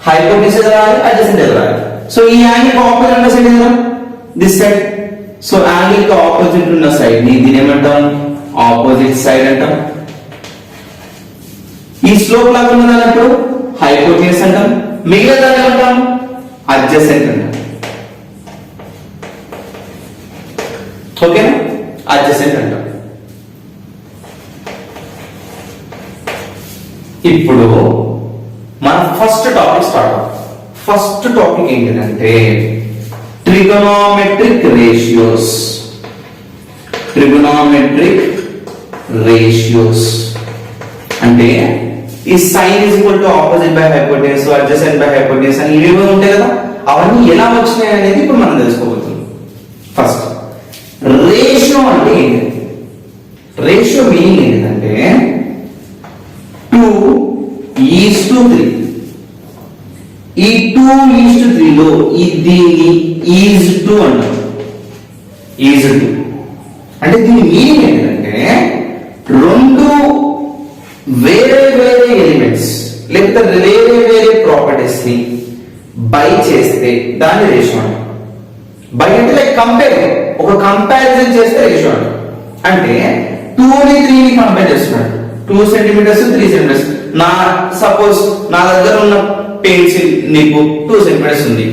హైపోటెన్యూస్ ఏదో రాయాలి, అడ్జసెంట్ ఏదో రాయాలి. సో ఈ యాంగిల్ కి ఆపోజిట్ ఉన్న సైడ్ ఏదో దిస్ సైడ్. సో యాంగిల్ కి ఆపోజిట్ ఉన్న సైడ్ ని దీని ఏమంటాం? ఆపోజిట్ సైడ్ అంటాం. ఈ స్లోప్ లాగా ఉన్న దానిప్పుడు హైపోటెన్యూస్ అంటాం. మిగిలిన దాన్ని ఏమంటాం? అడ్జసెంట్ అంటాం. ఓకేనా? అడ్జసెంట్ అంటాం. ఇప్పుడు మన ఫస్ట్ టాపిక్ స్టార్ట్ అవుతుంది. ఫస్ట్ టాపిక్ ఏంటంటే ట్రిగోనోమెట్రిక్ రేషియోస్. Trigonometric ratios. అంటే ఈ sine is equal to opposite by hypotenuse, adjacent by hypotenuse అని ఇవి ఉంటాయి కదా, అవన్నీ ఎలా వచ్చినాయి అనేది ఇప్పుడు మనం తెలుసుకోబోతున్నాం. ఫస్ట్ రేషియో అంటే ఏంటి? రేషియో మీనింగ్ ఏంటంటే 2:3. ఈ 2:3 లో దీన్ని ఈజ్ టు అంటాం. ఈజ్ టు అంటే దీని మీనింగ్ ఏంటంటే రెండు వేరే వేరే ఎలిమెంట్స్ లేకపోతే వేరే వేరే ప్రాపర్టీస్ ని బై చేస్తే దాన్ని రేషియో అంటాం. బై అంటే లైక్ కంపేర్, ఒక కంపారిజన్ చేస్తే రేషియో అంటాం. అంటే 2ని 3ని కంపేర్ చేస్తున్నాడు. 2 సెంటీమీటర్స్ 3 సెంటీమీటర్స్. సపోజ్ నా దగ్గర ఉన్న పెన్సిల్ నీకు 2 సెంటీమీటర్స్ ఉంది,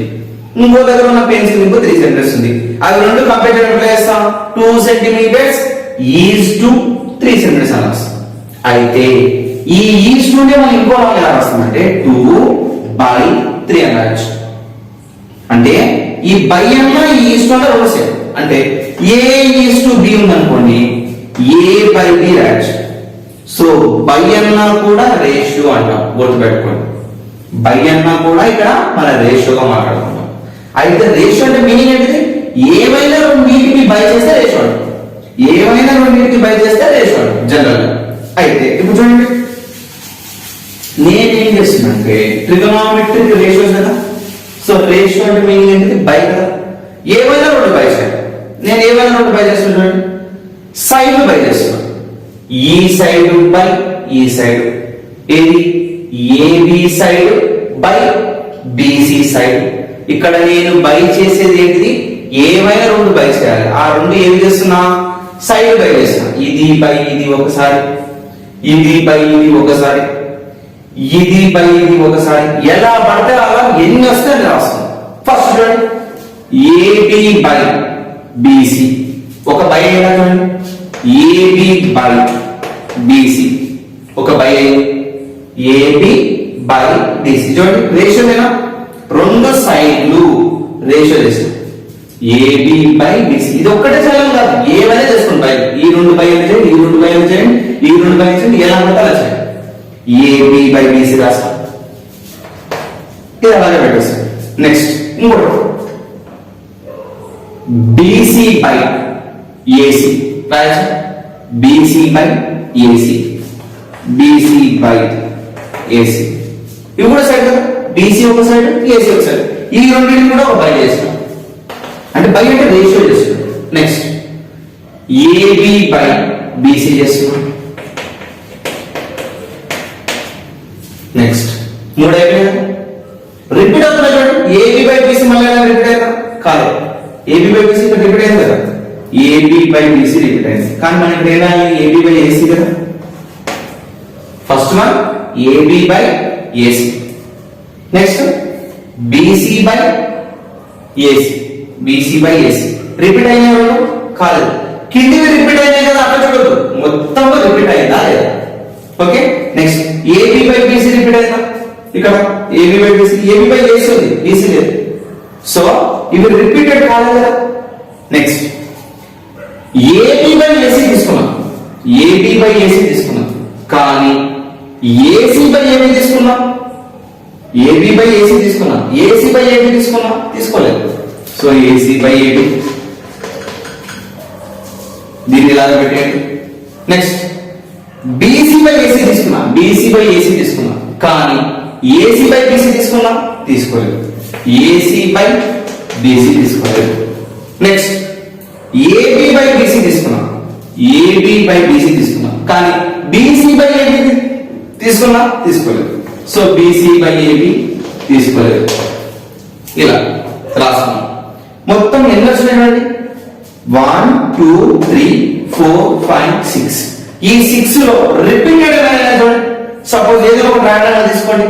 ఇంకో దగ్గర ఉన్న పెన్సిల్ నీకు 3 సెంటీమీటర్స్ ఉంది. అవి రెండు కంపేర్ చేయడం చేస్తాం 2 సెంటీమీటర్స్ ఈజ్ టు 3 సెంటీమీటర్స్ అని రాస్తాం. అయితే ఈ ఈజ్ టు నే మనం ఇంకో రకంగా ఎలా రాస్తామంటే 2/3 అని రాయొచ్చు. అంటే ఈ బై అన్న ఈ ఈజ్ టు అన్న రెండు సేమ్. అంటే ఏ ఈజ్ టు బి ఉందనుకోండి, a/b రాయొచ్చు. సో బై అన్నా కూడా రేషియో అంటాం, గుర్తుపెట్టుకోండి. బై అన్నా కూడా ఇక్కడ మన రేషియోగా మాట్లాడుకుంటాం. అయితే రేషియో అంటే మీనింగ్ ఏంటిది? ఏమైనా రెండింటికి బై చేస్తే రేషియో అంటాం. ఏమైనా రెండింటికి బై చేస్తే రేషియో అంటాం జనరల్. అయితే ఇప్పుడు చూడండి, నేనేం చేస్తున్నా అంటే ట్రిగోనోమెట్రిక్ రేషియోస్ కదా. సో రేషియో అంటే మీనింగ్ ఏంటిది? బై కదా. ఏమైనా రెండు బై చేయాలి. నేను ఏమైనా రెండు బై చేస్తున్నా చూడండి, సైడ్ బై చేస్తున్నా. ఈ సైడ్ బై ఈ సైడ్, ఏది AB side by BC side. ఇక్కడ నేను బై చేసేది ఏంటిది? ఏమైనా రెండు బై చేయాలి. ఆ రెండు ఏమి చేస్తున్నా? సైడ్ బై చేస్తున్నా. ఇది బై ఇది ఒకసారి, ఇది బై ఇది ఒకసారి, ఇది బై ఇది ఒకసారి. ఎలా పడితే అలా ఎన్ని వస్తే అది రాస్తాం. ఫస్ట్ చూడండి, ఏబి బై బిసి ఒక బై అయినా చూడండి, ఏబి బై బిసి ఒక బై అయింది, ఏబి బై బిసి. చూడండి రేషియో లేనా? రెండు సైడ్లు రేషియో చేస్తాం. ఏబి బై బిసి ఇది ఒక్కటే చేయడం కాదు, ఏమైనా చేసుకోండి బై. ఈ రెండు బై చేయండి, ఈ రెండు బై చేయండి, ఈ రెండు బై చేయండి, ఎలా అంటే అలా చేయండి. ఏబి బై బిసి రాస్తాం. ఇది అలాగే పెట్టేస్తాం. నెక్స్ట్ ఇంకోటి బీసీ బై ఏసీ రాయచ్చు. BC by AC, BC by AC. ఇవి కూడా సైడ్ కదా, బీసీ ఒక సైడ్ ఏసీ ఒక సైడ్. ఈ రెండింటిని కూడా ఒక బై చేస్తాం. అంటే బై అంటే రేషియో చేస్తున్నాం. నెక్స్ట్ ఏబి బై బీసీ చేస్తున్నాం. నెక్స్ట్ మూడు అయిపోయింది, రిపీట్ అవుతున్నా చూడండి. ఏబి బై బీసీ మళ్ళీ రిపీట్ అయిందా? కాదు, ఏబి బై బీసీ రిపీట్ అయింది కదా. ఏబి బై బీసీ రిపీట్ అయింది, కానీ మనం ఇక్కడ ఏదా ఏబి బై ఏసీ కదా. First one AB by AC, next BC by AC, BC by AC. Repeat అయిన కాలేదు, కిందివి రిపీట్ అయినాయి కదా, అక్కడ చూడదు, మొత్తం రిపీట్ అయిందా లేదా. Okay, next AB by BC repeat అయిందా? ఇక్కడ AB by BC, AB by AC ఉంది, బీసీ లేదు. సో ఇవి రిపీటెడ్ కాలేదు కదా. నెక్స్ట్ ఏబి బై ఏసీ తీసుకున్నాం, ఏబి బై ఏసీ తీసుకున్నాం, కానీ ఏసీ బై ఏబి తీసుకున్నాం. ఏబి బై ఏసీ తీసుకున్నాం, ఏసీ బై ఏబి తీసుకున్నాం, తీసుకోలేదు. సో ఏసీ బై ఏబి దీన్ని ఇలాగ పెట్టేయండి. నెక్స్ట్ బీసీ బై ఏసీ తీసుకున్నాం, బీసీ బై ఏసీ తీసుకున్నాం, కానీ ఏసీ బై బీసీ తీసుకున్నాం, తీసుకోలేదు. ఏసీ బై బీసీ తీసుకోలేదు. నెక్స్ట్ ఏబి బై బీసీ తీసుకున్నాం, ఏబి బై బీసీ తీసుకున్నాం, కానీ బీసీ బై ఏబి తీసుకున్నా, తీసుకోలేదు. సో బీసీ బై ఏబి తీసుకోలేదు. ఇలా రాసుకున్నాం. మొత్తం ఎన్ని వచ్చినాయండి? 1 2 3 4 5 6. ఈ 6 లో రిపీటెడ్ అయినా చూడండి. సపోజ్ ఏదో ఒక ర్యాండమ్ తీసుకోండి,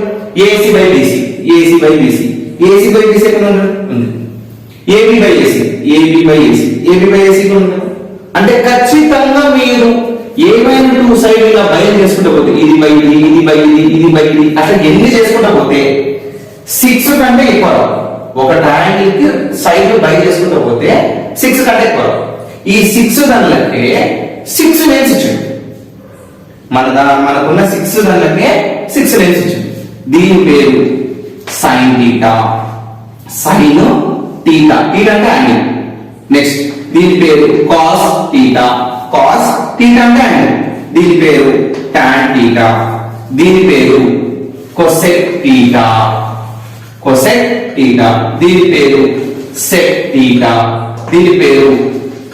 AC by BC, AC by BC, AC by BC ఎక్కడ ఉంది? AB by AC, AB by AC, AB by AC ఉంది. అంటే ఖచ్చితంగా మీరు ఏమైనా టూ సైడ్ ఇలా బయలు చేసుకుంటూ పోతే, ఇది బై ఇది, ఇది బై ఇది, ఇది బై ఇది, అట్లా ఎన్ని చేసుకుంటూ పోతే 6 కంటే ఎక్కువ. ఒక ట్రయాంగిల్ కి సైడ్ బై చేసుకుంటూ పోతే 6 కంటే ఎక్కువ. ఈ 6 దానిలంటే 6 నేమ్స్ ఇచ్చింది. మనకున్న 6 దానికే 6 లైన్స్ ఇచ్చింది. దీని పేరు sine theta. Sine theta, theta అంటే యాంగిల్. నెక్స్ట్ దీని పేరు కాస్ థీటా. కాస్ థీటా అంటే యాంగిల్. దీని పేరు టాన్ థీటా. దీని పేరు కొసెక్ థీటా. Cosec theta. దీని పేరు సెక్ థీటా. దీని పేరు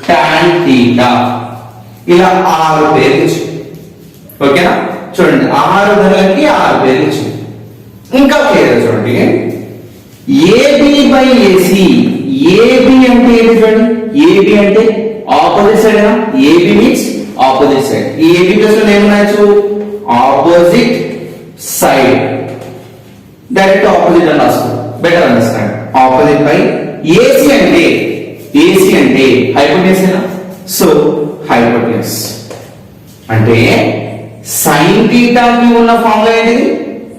టాన్ థీటా. ఇలా 6 పేర్లు ఇచ్చింది. ఓకేనా? చూడండి 6 ధరలకి 6 పేర్లు ఇచ్చింది. ఇంకా క్లియర్ చూడండి, ఏబి బై ఏసి. ఏబి అంటే ఏంటి చూడండి, ఏబి అంటే opposite side. AB means opposite side. ఈ ఏబి ప్లస్ లో ఏమన్నాయచ్చు, ఆపోజిట్ సైడ్. డైరెక్ట్ ఆపోజిట్ అని రాసుకోండి, better understand. Opposite by AC అంటే, ఏసి అంటే హైపోటెన్యూస్. సో హైపోటెన్యూస్ అంటే సైన్ థీటాకి ఉన్న ఫార్ములా ఏంటిది,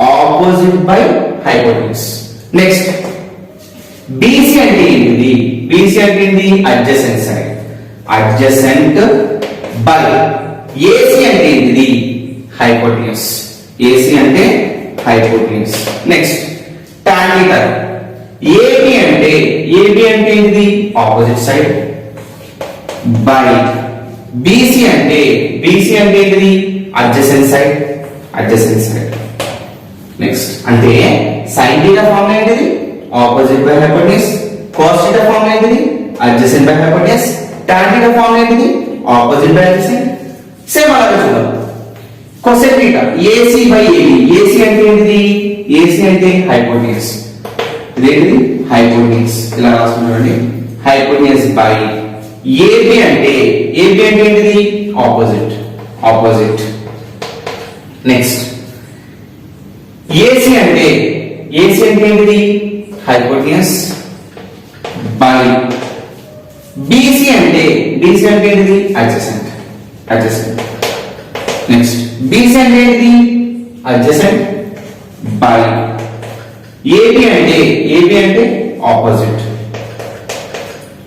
opposite by hypotenuse. Next BC అంటే ఏంటిది, బీసీ అంటే ఏంటి, adjacent side. Adjacent by AC అంటే ఏంటిది, హైపోటెన్యూస్. ఏసీ అంటే hypotenuse. Next tan theta. AB అంటే, ఏబి అంటే ఏంటిది, ఆపోజిట్ సైడ్ బై బీసీ అంటే, బీసీ అంటే ఏంటిది, adjacent side. Adjacent side. Next అంటే సైన్ థీటా ఫార్ములా ఏంటిది, opposite by hypotenuse. Cos theta formula ఏంటిది, adjacent by hypotenuse. Tan theta formula ఏంటిది, ఆపోజిట్ బై అడ్జసెంట్. సేమ్ అలాగే చూద్దాం. Cosec theta, AC by AB. AC అంటే ఏంటిది, ఏసీ అంటే hypotenuse. ఇదేంటిది, హైపోటెన్యూస్. ఇలా రాసుకుంటామండి, హైపోటెన్యూస్ బై ఏబి అంటే, ఏబి అంటే ఏంటిది, ఆపోజిట్. ఆపోజిట్. నెక్స్ట్ ఏసీ అంటే, ఏసీ అంటే ఏంటిది, హైపోటెన్యూస్ బై బీసీ అంటే, బీసీ అంటే ఏంటిది, అడ్జసెంట్. అడ్జసెంట్. నెక్స్ట్ బీసీ అంటే ఏంటిది, అడ్జసెంట్ బై ఏబి అంటే, ఏబి అంటే ఆపోజిట్.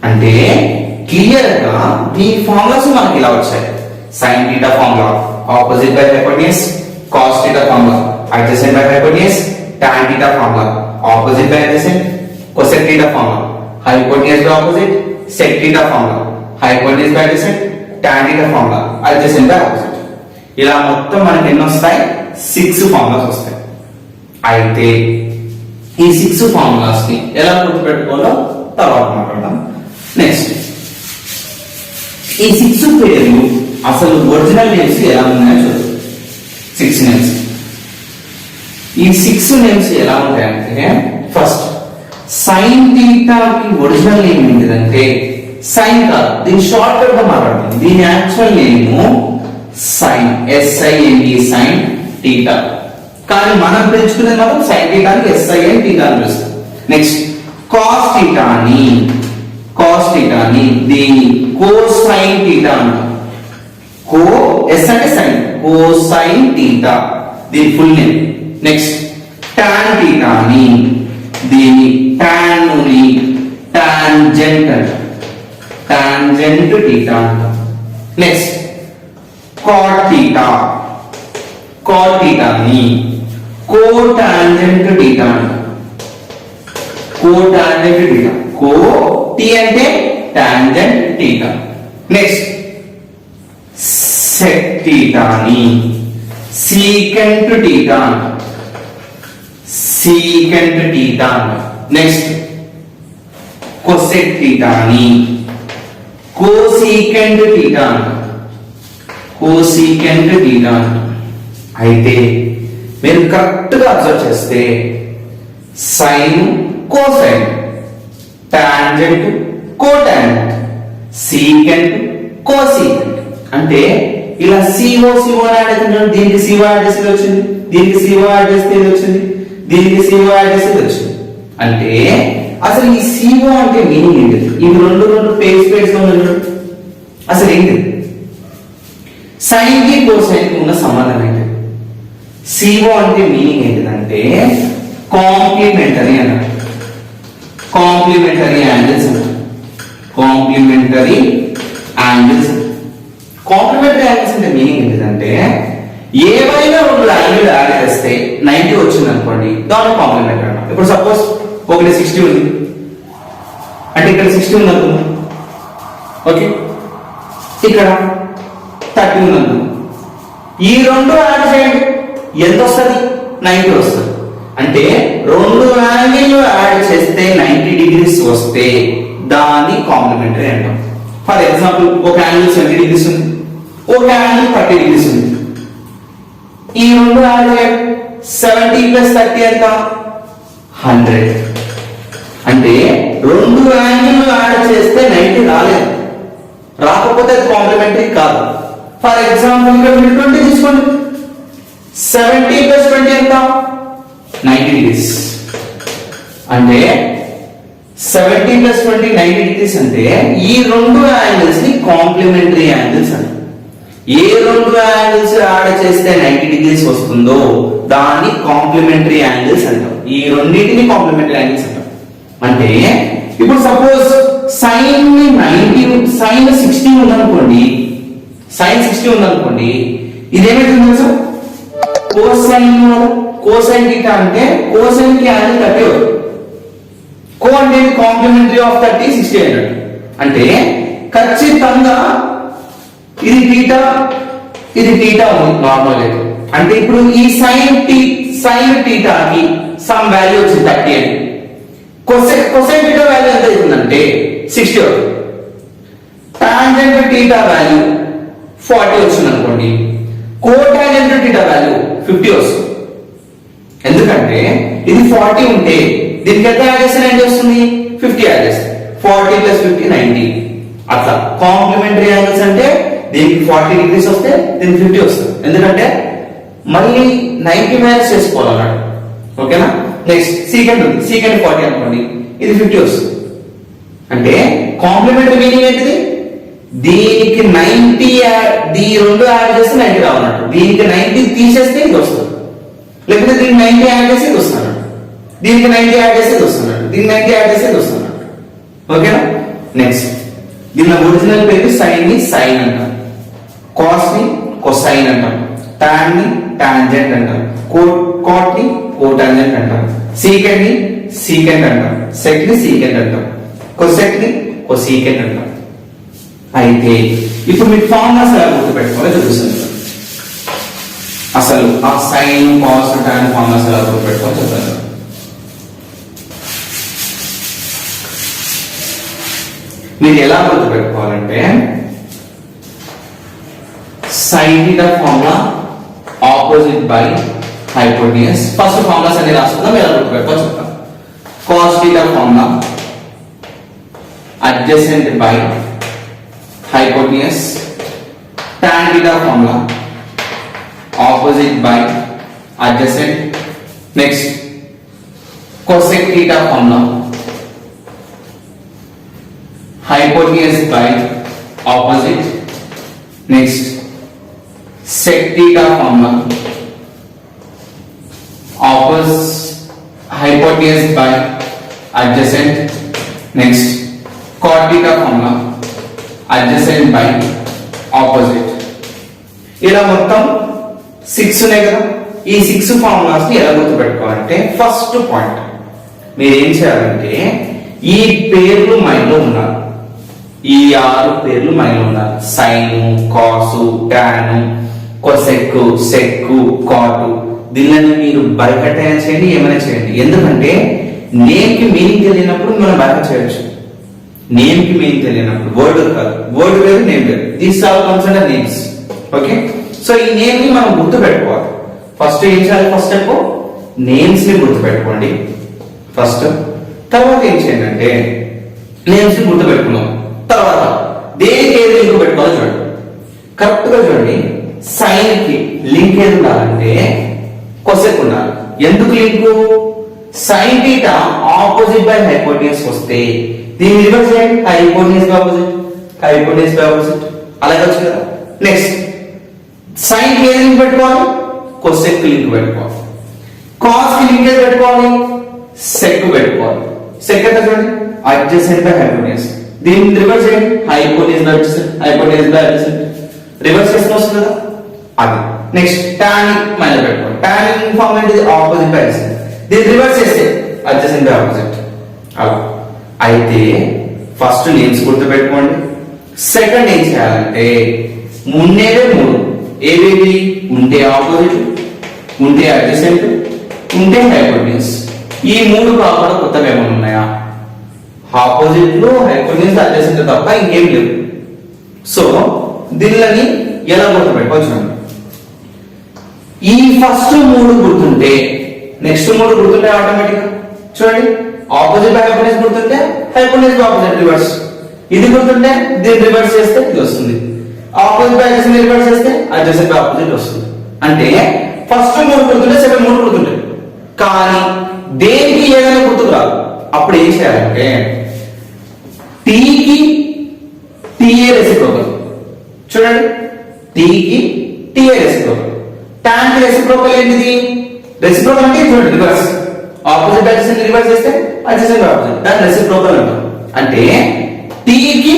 అంటే క్లియర్ గా ఈ ఫార్ములాస్ మనకి ఇలా వచ్చాయి. Sign theta formula opposite by hypotenuse. Cos theta formula adjacent by hypotenuse. Tan theta formula opposite by adjacent. Cosec theta formula hypotenuse by opposite. Sec theta formula hypotenuse by adjacent. Tan theta formula adjacent by opposite. ఇలా మొత్తం మనకి ఎన్ని వస్తాయి, 6 formulas వస్తాయి. అయితే ఈ 6 formulas ని ఎలా గుర్తుపెట్టుకోవాలో తర్వాత మాట్లాడదాం. నెక్స్ట్ ఈ 6 పేర్లు అసలు ఒరిజినల్ నేమ్స్ ఎలా ఉన్నాయో చూద్దాం. 6 నేమ్స్. ఈ 6 నేమ్స్ ఎలా ఉంటాయంటే, ఫస్ట్ సైన్ థీటాకి ఒరిజినల్ నేమ్ ఏంటిదంటే సైన్ కాదు, దీని షార్ట్ కట్ గా మాట్లాడుతుంది. దీని actual name sine, SINE, sine theta. కానీ మనం పిలుచుకునేది మాత్రం సైన్ థీటాని SIN థీటా అని పిలుస్తాం. నెక్స్ట్ కాస్ థీటాని, కాస్ థీటాని దీని కోసైన్ థీటా అంటాం. కో ఎస్ అంటే సైన్, కోసైన్ థీటా దీని ఫుల్ నేమ్. నెక్స్ట్ టాన్ థీటాని దీని టాన్ ని టాంజెంట్ అంటాం, టాంజెంట్ థీటా అంటాం. నెక్స్ట్ కాట్ థీటా, కాట్ థీటాని కోటాంజెంట్ థీటా అంటాం, కోటాంజెంట్ థీటా. కో టీ అంటే టాంజెంట్ థీటా. నెక్స్ట్ సెక్ థీటాని సీకెంట్ థీటా అంటాం, సీకెంట్ థీటా అంటాం. నెక్స్ట్ కొసెక్ థీటాని కోసీకెంట్ థీటా అంటాం, కోసీకెంట్ థీటా అంటాం. అయితే మీరు కరెక్ట్ గా అబ్జర్వ్ చేస్తే sine cosine, tangent cotangent, secant cosecant. అంటే ఇలా CO యాడ్ అవుతుంది. దీనికి CO యాడ్ చేస్తే వచ్చింది, దీనికి CO యాడ్ చేస్తే ఇది వచ్చింది, దీనికి CO యాడ్ చేస్తే ఇది వచ్చింది. అంటే అసలు ఈ CO అంటే మీనింగ్ ఏంటి? ఇవి రెండు పేజ్ లో ఉన్నాయి. అసలు ఏంటి సైన్ కి కోసైన్ కి ఉన్న సంబంధం ఏంటి? CO అంటే మీనింగ్ ఏంటిదంటే కాంప్లిమెంటరీ అన్నమాట. కాంప్లిమెంటరీ యాంగిల్స్ అన్నమాట. Complementary angles. కాంప్లిమెంటరీ యాంగిల్స్ అంటే మీనింగ్ ఏంటిదంటే ఏవైనా రెండు వాల్యూలు యాడ్ చేస్తే 90 వచ్చింది అనుకోండి, దాని కాంప్లిమెంట్ అంటాం. ఇప్పుడు సపోజ్ ఒకటి 60 ఉంది అంటే ఇక్కడ 60 ఉంది అనుకుందాం, ఓకే, ఇక్కడ 30 ఉంది అనుకుందాం. ఈ రెండు యాడ్ చేయండి, ఎంత వస్తుంది? 90 వస్తుంది. అంటే రెండు యాంగిల్ యాడ్ చేస్తే 90 డిగ్రీస్ వస్తే దాన్ని కాంప్లిమెంటరీ అంటాం. ఫర్ ఎగ్జాంపుల్ ఒక యాంగిల్ 70 డిగ్రీస్ ఉంది, ఒక యాంగిల్ 30 డిగ్రీస్ ఉంది. ఈ రెండు యాడ్ చేయండి, 70 ప్లస్ 30 ఎంత? 100. అంటే రెండు యాంగిల్ యాడ్ చేస్తే 90 రాలేదు, రాకపోతే అది కాంప్లిమెంటరీ కాదు. ఫర్ ఎగ్జాంపుల్ ఇక్కడ 20 తీసుకోండి, 70 ప్లస్ 20 ఎంత? 90 డిగ్రీస్. అంటే 70 ప్లస్ 20 90 డిగ్రీస్ అంటే ఈ రెండు యాంగిల్స్ ని కాంప్లిమెంటరీ యాంగిల్స్ అంటారు. ఏ రెండు యాంగిల్స్ యాడ్ చేస్తే 90 డిగ్రీస్ వస్తుందో దాన్ని కాంప్లిమెంటరీ యాంగిల్స్ అంటాం. ఈ రెండింటిని కాంప్లిమెంటరీ యాంగిల్స్ అంటాం. అంటే ఇప్పుడు సపోజ్ సైన్ 60 ఉందనుకోండి, సైన్ 60 ఉందనుకోండి, ఇదేమైతుంది తెలుసా? కోసైన్ థీటా అంటే కోసైన్ కి యాంగిల్ 30 అవుతుంది. కో అంటే కాంప్లిమెంటరీ ఆఫ్ 30 60 అయినట్టు. అంటే ఖచ్చితంగా ఇది థీటా, ఇది థీటా ఉంది నార్మల్ అయితే. అంటే ఇప్పుడు ఈ సైన్ థీటాకి సమ్ వాల్యూ వచ్చింది 30 అని, కొసైన్ థీటా వాల్యూ ఎంత అవుతుందంటే 60 అవుతుంది. టాంజెంట్ థీటా వాల్యూ 40 వచ్చింది అనుకోండి, కోటాంజెంట్ థీటా వాల్యూ 50 వస్తుంది. ఎందుకంటే ఇది 40 ఉంటే దీనికి ఎంత యాడ్ చేస్తే 90 వస్తుంది, 50 యాడ్ చేస్తే 40 ప్లస్ 50 90. అట్లా కాంప్లిమెంటరీ యాంగిల్స్ అంటే దీనికి 40 డిగ్రీస్ వస్తే దీనికి 50 వస్తుంది. ఎందుకంటే మళ్ళీ 90 మైనస్ చేసుకోవాలన్నాడు, ఓకేనా. నెక్స్ట్ సీకెండ్ ఉంది, సీకెండ్ 40 అనుకోండి, ఇది 50 వస్తుంది. అంటే కాంప్లిమెంటరీ మీనింగ్ ఏంటిది? దీనికి 90 ఈ రెండు యాడ్ చేస్తే 90 రావన్నట్టు, దీనికి 90 తీసేస్తే ఇది వస్తుంది, లేకపోతే దీనికి 90 యాడ్ చేస్తే ఇది వస్తున్నట్టు, దీనికి 90 యాడ్ చేస్తే ఇది వస్తున్నట్టు, దీనికి 90 యాడ్ చేస్తే ఇది వస్తున్నట్టు, ఓకేనా. నెక్స్ట్ దీని ఒరిజినల్ పేరు సైన్ ని సైన్ అంటాం, కాస్ ని కొసైన్ అంటాం, టాన్ ని టాంజెంట్ అంటాం, కాట్ ని కోటాంజెంట్ అంటాం, సీకెంట్ ని సీకెంట్ అంటాం, సెక్ ని సీకెంట్ అంటాం, కొసెక్ ని కొసీకెంట్ అంటాం. అయితే ఇప్పుడు మీకు ఫార్ములాస్ ఎలా గుర్తుపెట్టుకోవాలో చూపిస్తాను. అసలు ఆ సైన్ కాస్ టాన్ ఫార్ములాస్ ఎలా గుర్తుపెట్టుకోవాలో చెప్తాను. మీరు ఎలా గుర్తుపెట్టుకోవాలంటే sine theta formula opposite by hypotenuse. First formulas అన్ని రాసుకుందాం, ఎలా గుర్తుపెట్టుకోవాలో చెప్తాం. Cos theta formula adjacent by hypotenuse, tan theta formula opposite by adjacent. Next cosec theta formula hypotenuse by opposite. Next sec theta formula opposite hypotenuse by adjacent. Next cot theta formula adjacent by opposite. ఇలా మొత్తం 6 ఉన్నాయి కదా. ఈ 6 formulas ని ఎలా గుర్తుపెట్టుకోవాలంటే first point మీరు ఏం చేయాలంటే ఈ పేర్లు మైండ్ లో ఉండాలి, ఈ 6 పేర్లు మైండ్ లో ఉండాలి. సైన్, కాసు, టాన్, కొసెక్, సెక్, కాట్. దీనిని మీరు బైకట్ అయినా చేయండి, ఏమైనా చేయండి. ఎందుకంటే నేమ్ కి మీనింగ్ తెలియనప్పుడు మనం బైకట్ చేయొచ్చు. నేమ్ కి మీనింగ్ తెలియనప్పుడు వర్డ్ కాదు, వర్డ్ వేరు నేమ్ వేరు. These all comes under names, okay. So ఈ నేమ్ ని మనం గుర్తు పెట్టుకోవాలి. ఫస్ట్ ఏం చేయాలి? ఫస్ట్ స్టెప్ నేమ్స్ ని గుర్తు పెట్టుకోండి ఫస్ట్. తర్వాత ఏం చేయండి అంటే నేమ్స్ ని గుర్తు పెట్టుకున్నాం తర్వాత దేనికి ఏది లింక్ పెట్టుకోవాలో చూడండి. కరెక్ట్ గా చూడండి. సైన్ కి లింక్ ఏది ఉండాలంటే కొసెక్ ఉండాలి. ఎందుకు link? Sine theta opposite by hypotenuse వస్తే దీన్ని రివర్స్ చేయండి, hypotenuse by opposite, hypotenuse by opposite, అలాగే వచ్చు కదా. నెక్స్ట్ సైన్ కి ఏది లింక్ పెట్టుకోవాలి? కొసెక్ లింక్ పెట్టుకోవాలి. కాస్ కి లింక్ ఏది పెట్టుకోవాలి? సెక్ పెట్టుకోవాలి. సెక్ అంటే చూడండి అడ్జసెంట్ బై హైపోటెన్యూస్, దీన్ని రివర్స్ చేయండి, hypotenuse by adjacent, hypotenuse by adjacent, reverse చేసిన వస్తుంది కదా అది. నెక్స్ట్ tan మైనస్ పెట్టుకోండి. tan ఫార్మ్ ఏంటిది ఆపోజిట్ బై అడ్జసెంట్. దీన్ని రివర్స్ చేస్తే అడ్జసెంట్ బై ఆపోజిట్. అలా అయితే ఫస్ట్ నేమ్స్ గుర్తు పెట్టుకోండి. సెకండ్ ఏం చేయాలంటే ఉండేవే మూడు. ఏవేవి? ఉంటే ఆపోజిట్, ఉంటే అడ్జసెంట్, ఉంటే హైపోటెన్యూస్. ఈ మూడు కాకుండా కొత్తగా ఏమైనా ఉన్నాయా? ఆపోజిట్లు, హైపోటెన్యూస్, అడ్జసెంట్ తప్ప ఇంకేం లేవు. సో దీనిని ఎలా గుర్తుపెట్టుకోవచ్చు? ఈ ఫస్ట్ మూడు గుర్తుంటే నెక్స్ట్ మూడు గుర్తుంటే ఆటోమేటిక్ గా చూడండి, ఆపోజిట్ బై హైపోటెన్యూస్ గుర్తుంటే హైపోటెన్యూస్ బై ఆపోజిట్ రివర్స్. ఇది గుర్తుంటే దీన్ని రివర్స్ చేస్తే ఇది వస్తుంది. ఆపోజిట్ బై అడ్జసెంట్ రివర్స్ చేస్తే అడ్జసెంట్ బై ఆపోజిట్ వస్తుంది. అంటే ఫస్ట్ మూడు గుర్తుంటే సెకండ్ మూడు గుర్తుంటాయి. కానీ దేనికి ఏదైనా గుర్తుకు రాదు. అప్పుడు ఏం చేయాలంటే టీకి టీఏ రెసిప్రోకల్. చూడండి, టీకి టీఏ రెసిప్రోకల్. tan కి రెసిప్రోకల్ ఏంటిది? రెసిప్రోకల్ అంటే చూడండి రివర్స్. ఆపోజిట్ అడ్జసెంట్ రివర్స్ చేస్తే అడ్జసెంట్ ఆపోజిట్, దాని రెసిప్రోకల్ అంటాం. అంటే టీకి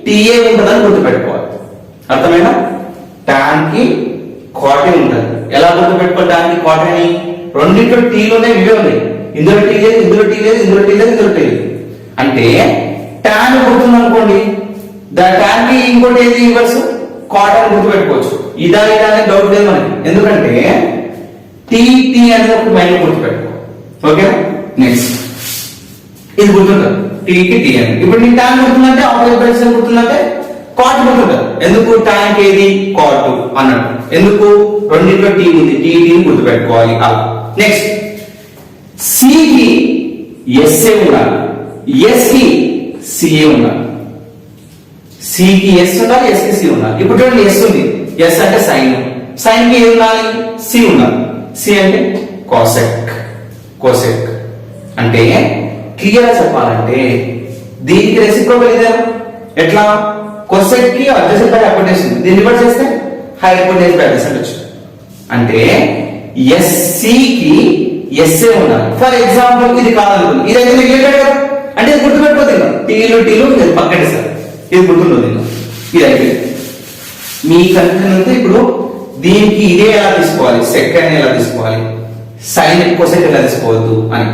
టీఏ ఉంటుందని గుర్తుపెట్టుకోవాలి. అర్థమైనా? tan కి cot ఉంటుంది. ఎలా గుర్తుపెట్టుకోవాలి tan కి cot అని? రెండింటిలో టీలోనే ఇవే ఉన్నాయి. ఇందులో టీ లేదు, ఇందులో టీ లేదు, ఇందులో టీ లేదు, ఇందులో టీ లేదు. అంటే tan గుర్తుంది అనుకోండి, tan కి ఇంకోటి ఏది రివర్స్? cot అని గుర్తుపెట్టుకోవచ్చు. ఇదా ఇదా అనే డౌట్ లేదు మనకి. ఎందుకంటే టీ టీ అనేది ఒక మైండ్ గుర్తుపెట్టుకో. ఓకే, నెక్స్ట్ ఇది గుర్తుంటుంది టీకి టీ అని. ఇప్పుడు నీకు tan గుర్తుందంటే ఆపోజిట్ బై అడ్జసెంట్ గుర్తుందంటే cot గుర్తుంటుంది. ఎందుకు? tan కి ఏది cot అన్నట్టు. ఎందుకు? రెండింటిలో టీ ఉంది, టీ టీని గుర్తుపెట్టుకోవాలి. అలా నెక్స్ట్ సి కి ఎస్ఏ ఉండాలి, ఎస్ కి సిఏ ఉండాలి. సి కి ఎస్ ఉండాలి, ఎస్ కి సి ఉండాలి. ఇప్పుడు చూడండి, ఎస్ ఉంది, ఎస్ అంటే సైన్, సైన్ కి ఏది ఉండాలి? సి ఉండాలి. సి అంటే కోసెక్, కోసెక్ అంటే క్లియర్ గా చెప్పాలంటే దీనికి రెసిప్రోకల్ ఇదే. ఎట్లా? కోసెక్ కి అడ్జసెంట్ బై హైపోటెన్యూస్ ఉంది, దీన్ని రివర్స్ చేస్తే హైపోటెన్యూస్ బై అడ్జసెంట్ వచ్చింది. అంటే ఎస్సి కి ఎస్ఏ ఉండాలి. ఫర్ ఎగ్జాంపుల్ ఇది కాదనుకుంది, ఇదైతే నెగ్లెక్టెడ్ కదా, అంటే ఇది గుర్తుపెట్టుకోదు. ఇంకా టీలు టీలు పక్కనే సార్, ఇది గుర్తుండదు. ఇంకా ఇది అయిపోయింది. మీ కనుక ఇప్పుడు దీనికి ఇదే ఎలా తీసుకోవాలి, సెకండ్ ఎలా తీసుకోవాలి, సైన్ కోసెక్ ఎలా తీసుకోవద్దు అని.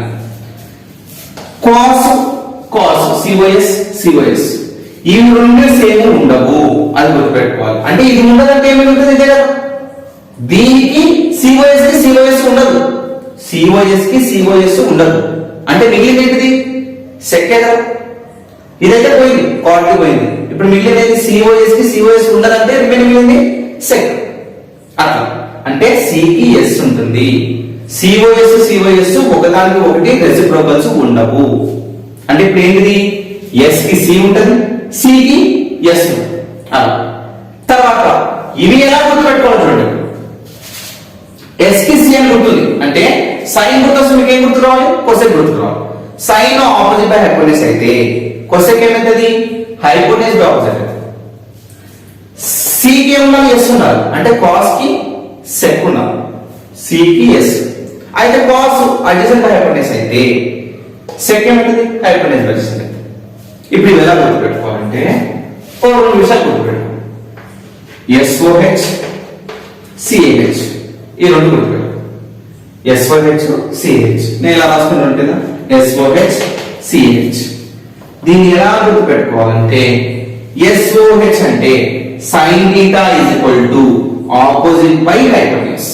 కాస్ కాస్ సిఓఎస్ సిఓఎస్ ఈ రెండు సేమ్ ఉండవు, అది గుర్తుపెట్టుకోవాలి. అంటే ఇది ఉండదంటే ఏమి ఉంటుంది? ఇదే కదా. దీనికి సిఓఎస్ కి సిఓఎస్ ఉండదు, సిఓఎస్ కి సిఓఎస్ ఉండదు. అంటే మిగిలింది ఏంటిది? సెక్ కదా. ఇదైతే పోయింది, కాట్ కి పోయింది. ఇప్పుడు మిగిలినది సిఓఎస్ కి సిఓఎస్ ఉండదంటే మిగిలింది సెక్. అట్లా అంటే సి కి ఎస్ ఉంటుంది, సిఓఎస్ సిఓఎస్ ఒకదానికి ఒకటి రెసిప్రోకల్స్ ఉండవు. అంటే ఇప్పుడు ఏంటిది? ఎస్ కి సి ఉంటుంది, సి కి ఎస్ ఉంటుంది. అలా తర్వాత ఇవి ఎలా గుర్తుపెట్టుకోవాలి చూడండి. ఎస్ కి సి అని గుర్తుంది అంటే సైన్ గుర్తొస్తుంది, మీకు ఏం గుర్తు రావాలి? కొసెక్ గుర్తు రావాలి. సైన్ ఆపోజిట్ బై హైపోటెన్యూస్ అయితే కొసెక్ ఏమవుతుంది? Hypotenuse by opposite. సి కి ఏముండాలి? ఎస్ ఉండాలి. అంటే కాస్ కి సెక్ ఉండాలి, సి కి ఎస్. అయితే కాస్ అడ్జసెంట్ బై హైపోటెన్యూస్ అయితే సెక్ ఏమవుతుంది? Hypotenuse by adjacent. ఇప్పుడు ఇది ఎలా గుర్తుపెట్టుకోవాలంటే ఓ రెండు విషయాలు గుర్తుపెట్టుకోవాలి. ఎస్ఓహెచ్ సిఏహెచ్ ఈ రెండు గుర్తుపెట్టుకోవాలి. ఎస్ఓహెచ్ సిహెచ్ నేను ఇలా రాసుకుని ఉంటుందా? SOH CH. దీన్ని ఎలా గుర్తుపెట్టుకోవాలంటే ఎస్ఓహెచ్ అంటే sine theta is equal to opposite by hypotenuse.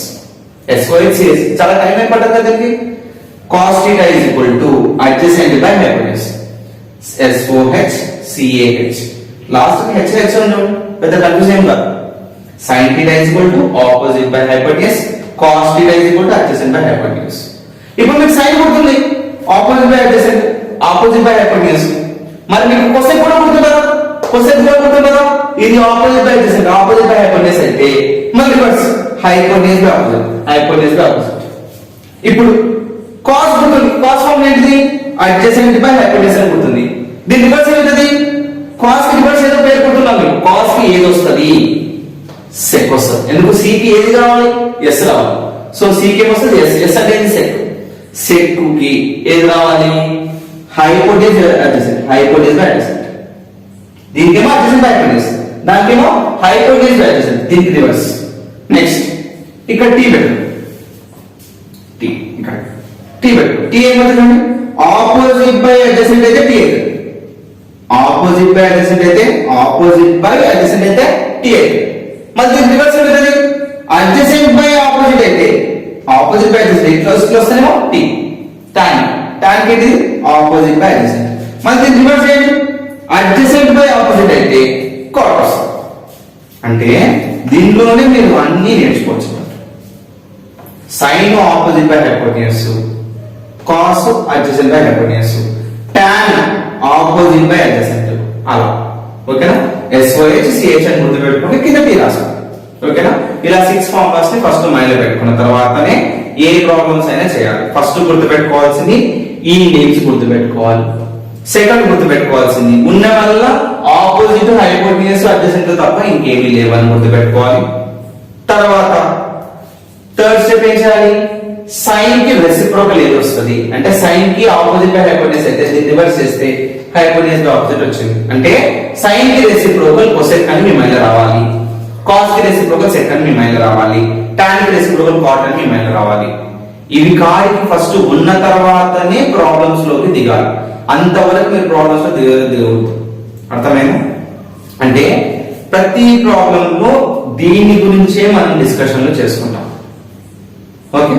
SOH CH చాలా టైం అయిపోతుంది కదా దీనికి. Cos theta is equal to adjacent by hypotenuse. SOH CAH last H H ఉండవు, పెద్ద కన్ఫ్యూజ్ ఏం కాదు. Sine theta is equal to opposite by hypotenuse, cos theta is equal to adjacent by hypotenuse. ఇప్పుడు మీకు sign గుర్తుంది, opposite by adjacent, opposite by hypotenuse. మరి మీకు cosec కూడా గుర్తుందా? కొసెక్ కూడా గుర్తుందా? ఇది opposite by adjacent, opposite by hypotenuse అయితే మళ్ళీ reverse hypotenuse by opposite, hypotenuse by opposite. ఇప్పుడు cos గుర్తుంది, cos ఫార్మ్ ఏంటిది? అడ్జసెంట్ బై హైపోటెన్యూస్ అని గుర్తుంది. దీని రివర్స్ ఏంటిది? cos కి రివర్స్ ఏదో పేరు గుర్తున్నాం మీకు. cos కి ఏది వస్తుంది? సెక్ వస్తుంది. ఎందుకు? సి కి ఏది రావాలి? ఎస్ రావాలి. సో సి కి ఏమొస్తుంది? ఎస్. ఎస్ అంటే సెక్. సెక్ కి ఏది రావాలి? Hypotenuse adjacent, hypotenuse by adjacent. దీనికేమో అడ్జసెంట్ బై హైపోటెన్యూస్, దానికేమో హైపోటెన్యూస్ బై అడ్జసెంట్. దీనికి రివర్స్. నెక్స్ట్ ఇక్కడ టీ పెట్టు, టీ ఇక్కడ టీ పెట్టు. టీ ఏమవుతుందండి? ఆపోజిట్ బై అడ్జసెంట్ అయితే టీ అవుతుంది. ఆపోజిట్ బై అడ్జసెంట్ అయితే టీ అవుతుంది. మళ్ళీ రివర్స్ ఉంటుంది. అడ్జసెంట్ బై ఆపోజిట్ అయితే ఆపోజిట్ బై అడ్జసెంట్ ఇట్లా వస్తేనేమో టీ. tan ఏంటిది? Opposite by adjacent. మళ్ళీ రివర్స్ ఏంటి? అడ్జసెంట్ బై ఆపోజిట్ అయితే cot వస్తుంది. అంటే దీనిలోనే మీరు అన్ని నేర్చుకోవచ్చు. Sine opposite by hypotenuse, cos adjacent by hypotenuse, tan opposite by adjacent, అలా. ఓకేనా? SOH CH అని గుర్తు పెట్టుకుని కింద టీ రాసుకోండి. ఓకేనా? ఇలా 6 ఫార్ములాస్ ని ఫస్ట్ మైండ్ లో పెట్టుకున్న తర్వాతనే ఏ ప్రాబ్లమ్స్ అయినా చేయాలి. ఫస్ట్ గుర్తు పెట్టుకోవాల్సింది ఈ నేమ్స్ గుర్తు పెట్టుకోవాలి. సెకండ్ గుర్తు పెట్టుకోవాల్సింది ఉన్న వల్ల ఆపోజిట్ హైపోటెన్యూస్ అడ్జసెంట్ తప్ప ఇంకేమీ లేవని గుర్తు పెట్టుకోవాలి. తర్వాత థర్డ్ స్టెప్ ఏం చేయాలి? సైన్ కి రెసిప్రోకల్ ఏది వస్తుంది అంటే సైన్ కి ఆపోజిట్ బై హైపోటెన్యూస్ అయితే రివర్స్ చేస్తే హైపోటెన్యూస్ బై ఆపోజిట్ వచ్చింది అంటే సైన్ కి రెసిప్రోకల్ కొసెక్ అని మీ మైండ్ రావాలి. కాస్ కి రెసిప్రోకల్ సెక్ అని మీ మైండ్ రావాలి. టాన్ కి రెసిప్రోకల్ కాట్ అని మీ మైండ్ రావాలి. ఇవి కాడికి ఫస్ట్ ఉన్న తర్వాతనే ప్రాబ్లమ్స్ లోకి దిగాలి. అంతవరకు మీరు ప్రాబ్లమ్స్ లో దిగవద్దు. అర్థమైందా? అంటే ప్రతి ప్రాబ్లం లో దీని గురించే మనం డిస్కషన్లు చేసుకుంటాం. ఓకే.